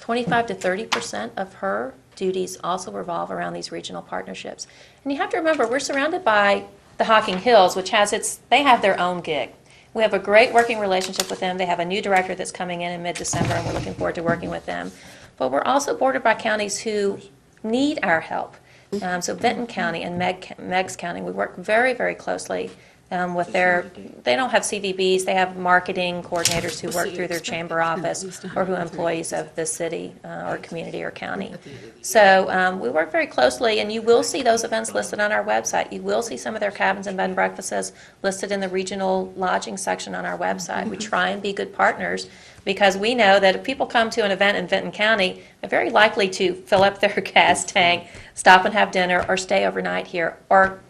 25 to 30% of her duties also revolve around these regional partnerships. And you have to remember, we're surrounded by the Hocking Hills, which they have their own gig. We have a great working relationship with them. They have a new director that's coming in mid-December, and we're looking forward to working with them. But we're also bordered by counties who need our help. So Benton County and Meigs County, we work very, very closely with they don't have CVBs, they have marketing coordinators who work through their chamber office or who are employees of the city or community or county. So we work very closely, and you will see those events listed on our website. You will see some of their cabins and bed and breakfasts listed in the regional lodging section on our website. We try and be good partners because we know that if people come to an event in Benton County, they're very likely to fill up their gas tank, stop and have dinner, or stay overnight here, or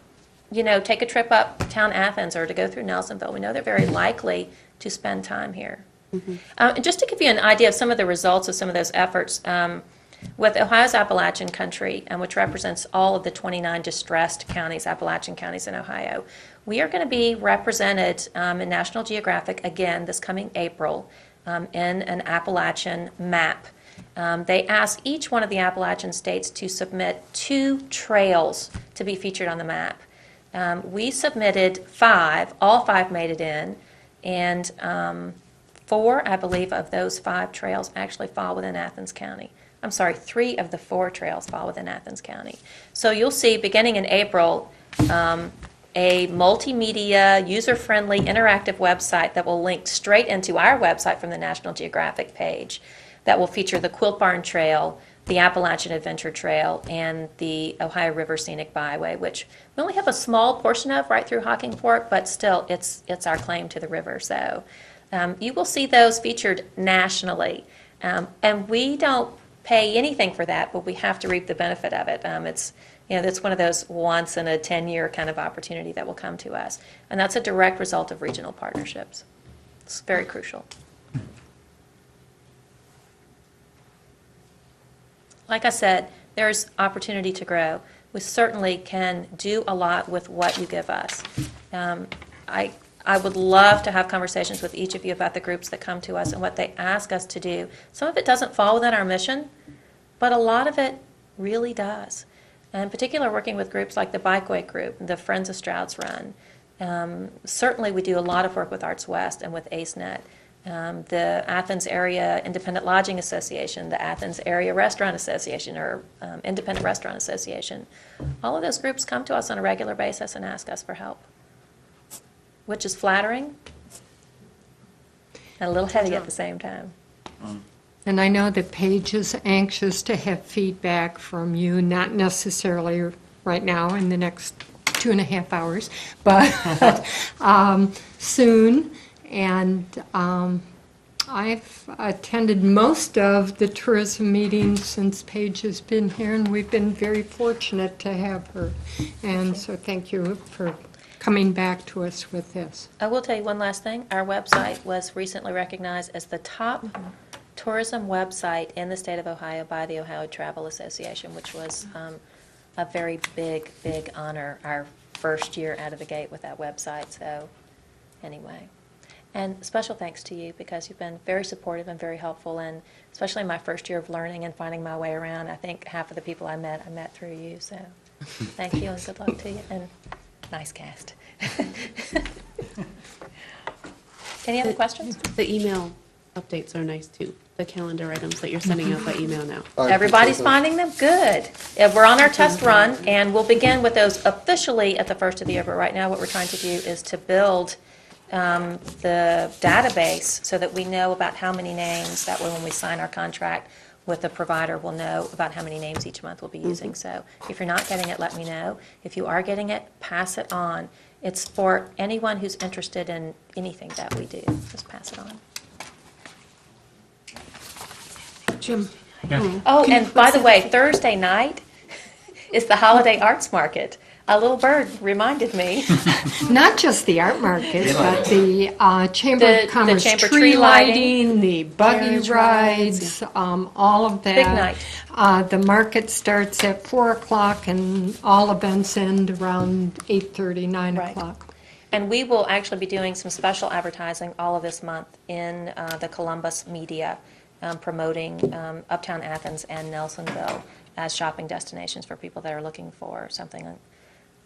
take a trip uptown Athens or to go through Nelsonville. We know they're very likely to spend time here. And just to give you an idea of some of the results of some of those efforts, with Ohio's Appalachian Country, which represents all of the 29 distressed counties, Appalachian counties in Ohio, we are going to be represented in National Geographic again this coming April in an Appalachian map. They asked each one of the Appalachian states to submit 2 trails to be featured on the map. We submitted 5, all 5 made it in, and 4, I believe, of those 5 trails actually fall within Athens County. 3 of the 4 trails fall within Athens County. So you'll see, beginning in April, a multimedia, user-friendly, interactive website that will link straight into our website from the National Geographic page that will feature the Quilt Barn Trail, the Appalachian Adventure Trail, and the Ohio River Scenic Byway, which we only have a small portion of right through Hockingport, but still, it's our claim to the river. So you will see those featured nationally. And we don't pay anything for that, but we have to reap the benefit of it. It's one of those once in a 10-year kind of opportunity that will come to us. And that's a direct result of regional partnerships. It's very crucial. Like I said, there's opportunity to grow. We certainly can do a lot with what you give us. I would love to have conversations with each of you about the groups that come to us and what they ask us to do. Some of it doesn't fall within our mission, but a lot of it really does. And in particular, working with groups like the Bikeway Group, the Friends of Stroud's Run. Certainly, we do a lot of work with Arts West and with AceNet. The Athens Area Independent Lodging Association, the Athens Area Restaurant Association, or Independent Restaurant Association. All of those groups come to us on a regular basis and ask us for help, which is flattering and a little heavy at the same time. And I know that Paige is anxious to have feedback from you, not necessarily right now in the next 2.5 hours, but soon. And I've attended most of the tourism meetings since Paige has been here, and we've been very fortunate to have her. And so thank you for coming back to us with this. I will tell you one last thing. Our website was recently recognized as the top tourism website in the state of Ohio by the Ohio Travel Association, which was a very big, big honor our first year out of the gate with that website. So anyway. And special thanks to you because you've been very supportive and very helpful, and especially in my first year of learning and finding my way around. I think half of the people I met through you. So thank you and good luck to you. And nice cast. Any other questions? The email updates are nice too. The calendar items that you're sending out by email now. Everybody's finding them good. We're on our test run, and we'll begin with those officially at the first of the year. But right now, what we're trying to do is to build the database so that we know about how many names. That way, when we sign our contract with the provider, we'll know about how many names each month we'll be using. So if you're not getting it, let me know. If you are getting it, pass it on. It's for anyone who's interested in anything that we do. Just pass it on. Jim. Oh, and by the way, Thursday night is the Holiday Arts Market. A little bird reminded me. Not just the art markets, but the Chamber of Commerce Chamber tree lighting, the buggy rides, all of that. Big night. The market starts at 4 o'clock and all events end around 8:30, 9 o'clock. And we will actually be doing some special advertising all of this month in the Columbus media, promoting Uptown Athens and Nelsonville as shopping destinations for people that are looking for something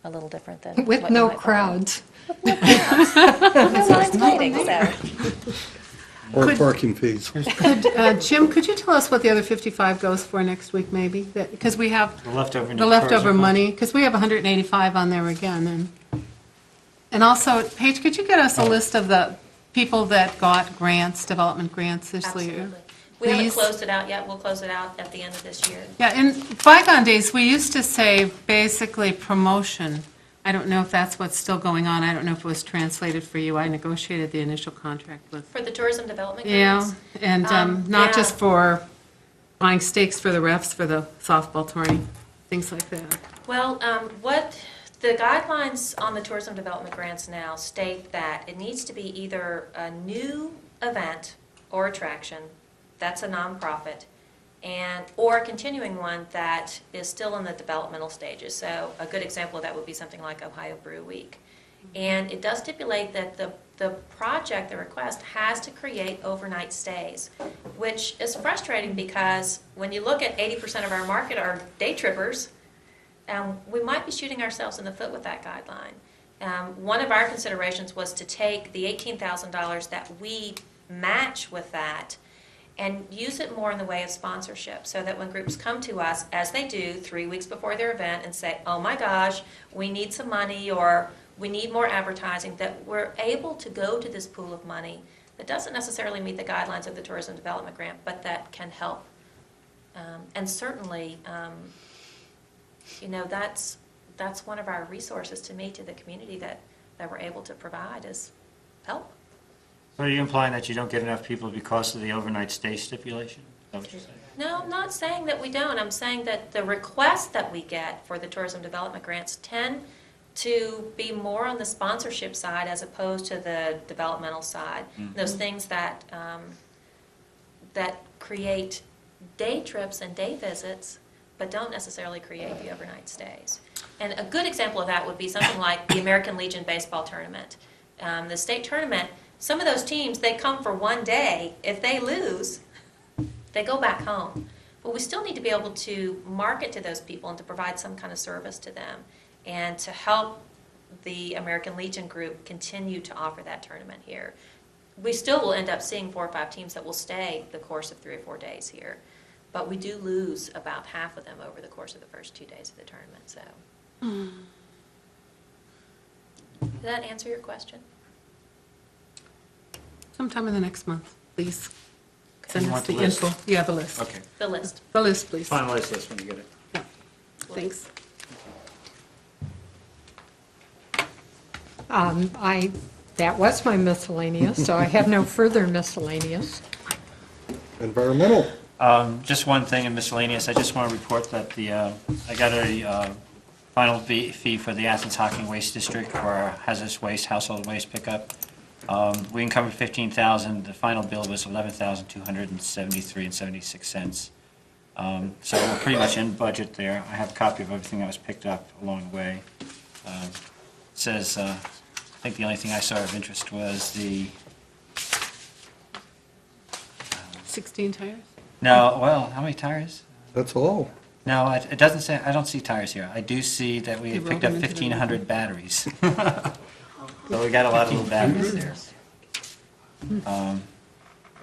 a little different than with what you no might crowds. No lines waiting, so. Or parking fees. Jim, could you tell us what the other 55 goes for next week, maybe? Because we have The leftover the leftover tourism fund. money, because we have 185 on there again. And also, Paige, could you get us a list of the people that got grants, development grants this year? Absolutely. We haven't Please? closed it out yet. We'll close it out at the end of this year. Yeah, in bygone days, we used to say basically promotion. I don't know if that's what's still going on. I don't know if it was translated for you. I negotiated the initial contract with. For the tourism development Yeah, grants? and not yeah. just for buying steaks for the refs for the softball tourney, things like that. Well, what the guidelines on the tourism development grants now state that it needs to be either a new event or attraction, that's a nonprofit, or a continuing one that is still in the developmental stages. So a good example of that would be something like Ohio Brew Week. And it does stipulate that the project, the request, has to create overnight stays, which is frustrating because when you look at 80% of our market are day trippers, we might be shooting ourselves in the foot with that guideline. One of our considerations was to take the $18,000 that we match with that and use it more in the way of sponsorship, so that when groups come to us, as they do 3 weeks before their event, and say, oh my gosh, we need some money, or we need more advertising, that we're able to go to this pool of money that doesn't necessarily meet the guidelines of the Tourism Development Grant, but that can help. And certainly, that's one of our resources to me, to the community, that we're able to provide is help. So are you implying that you don't get enough people because of the overnight stay stipulation? Is that what you're saying? No, I'm not saying that we don't. I'm saying that the requests that we get for the tourism development grants tend to be more on the sponsorship side as opposed to the developmental side. Those things that that create day trips and day visits, but don't necessarily create the overnight stays. And a good example of that would be something like the American Legion baseball tournament. The state tournament, some of those teams, they come for one day. If they lose, they go back home. But we still need to be able to market to those people and to provide some kind of service to them, and to help the American Legion group continue to offer that tournament here. We still will end up seeing 4 or 5 teams that will stay the course of 3 or 4 days here, but we do lose about half of them over the course of the first 2 days of the tournament. So, did that answer your question? Sometime in the next month, please. Send You us want the the list? info. You have a list. Okay. The list. The list, please. Finalize this when you get it. Thanks. That was my miscellaneous, so I have no further miscellaneous. Environmental. Just one thing in miscellaneous, I just want to report that I got a final fee for the Athens Hocking Waste District for our hazardous waste, household waste pickup. We encumbered $15,000, the final bill was $11,273.76. So we're pretty much in budget there. I have a copy of everything that was picked up along the way. It says, I think the only thing I saw of interest was the 16 tires? No, well, how many tires? That's all. No, it doesn't say, I don't see tires here. I do see that we They rolled picked up them into the 1,500 batteries. So we got a lot of little batteries there.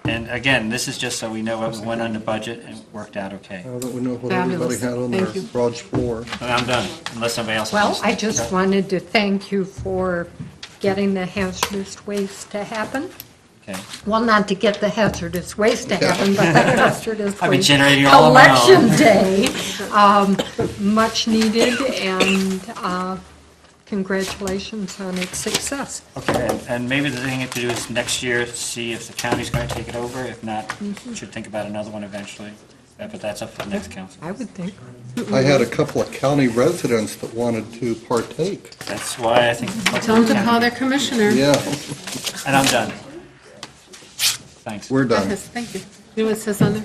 And again, this is just so we know what we went under budget and it worked out okay. Now that we know what everybody Fabulous. had on their Thank you. garage floor. And I'm done, unless somebody else Well, wants to. I just wanted to thank you for getting the hazardous waste to happen. Okay. Well, not to get the hazardous waste to happen, but the hazardous I've been waste generating all of my own. collection day. Much needed, and congratulations on its success. Okay, and maybe the thing to do is next year, see if the county's going to take it over. If not, we should think about another one eventually. But that's up for the next council. I would think. I had a couple of county residents that wanted to partake. That's why I think. Tell them to call their commissioner. Yeah, And I'm done. Thanks. we're done. Thank you. You know what it says on there?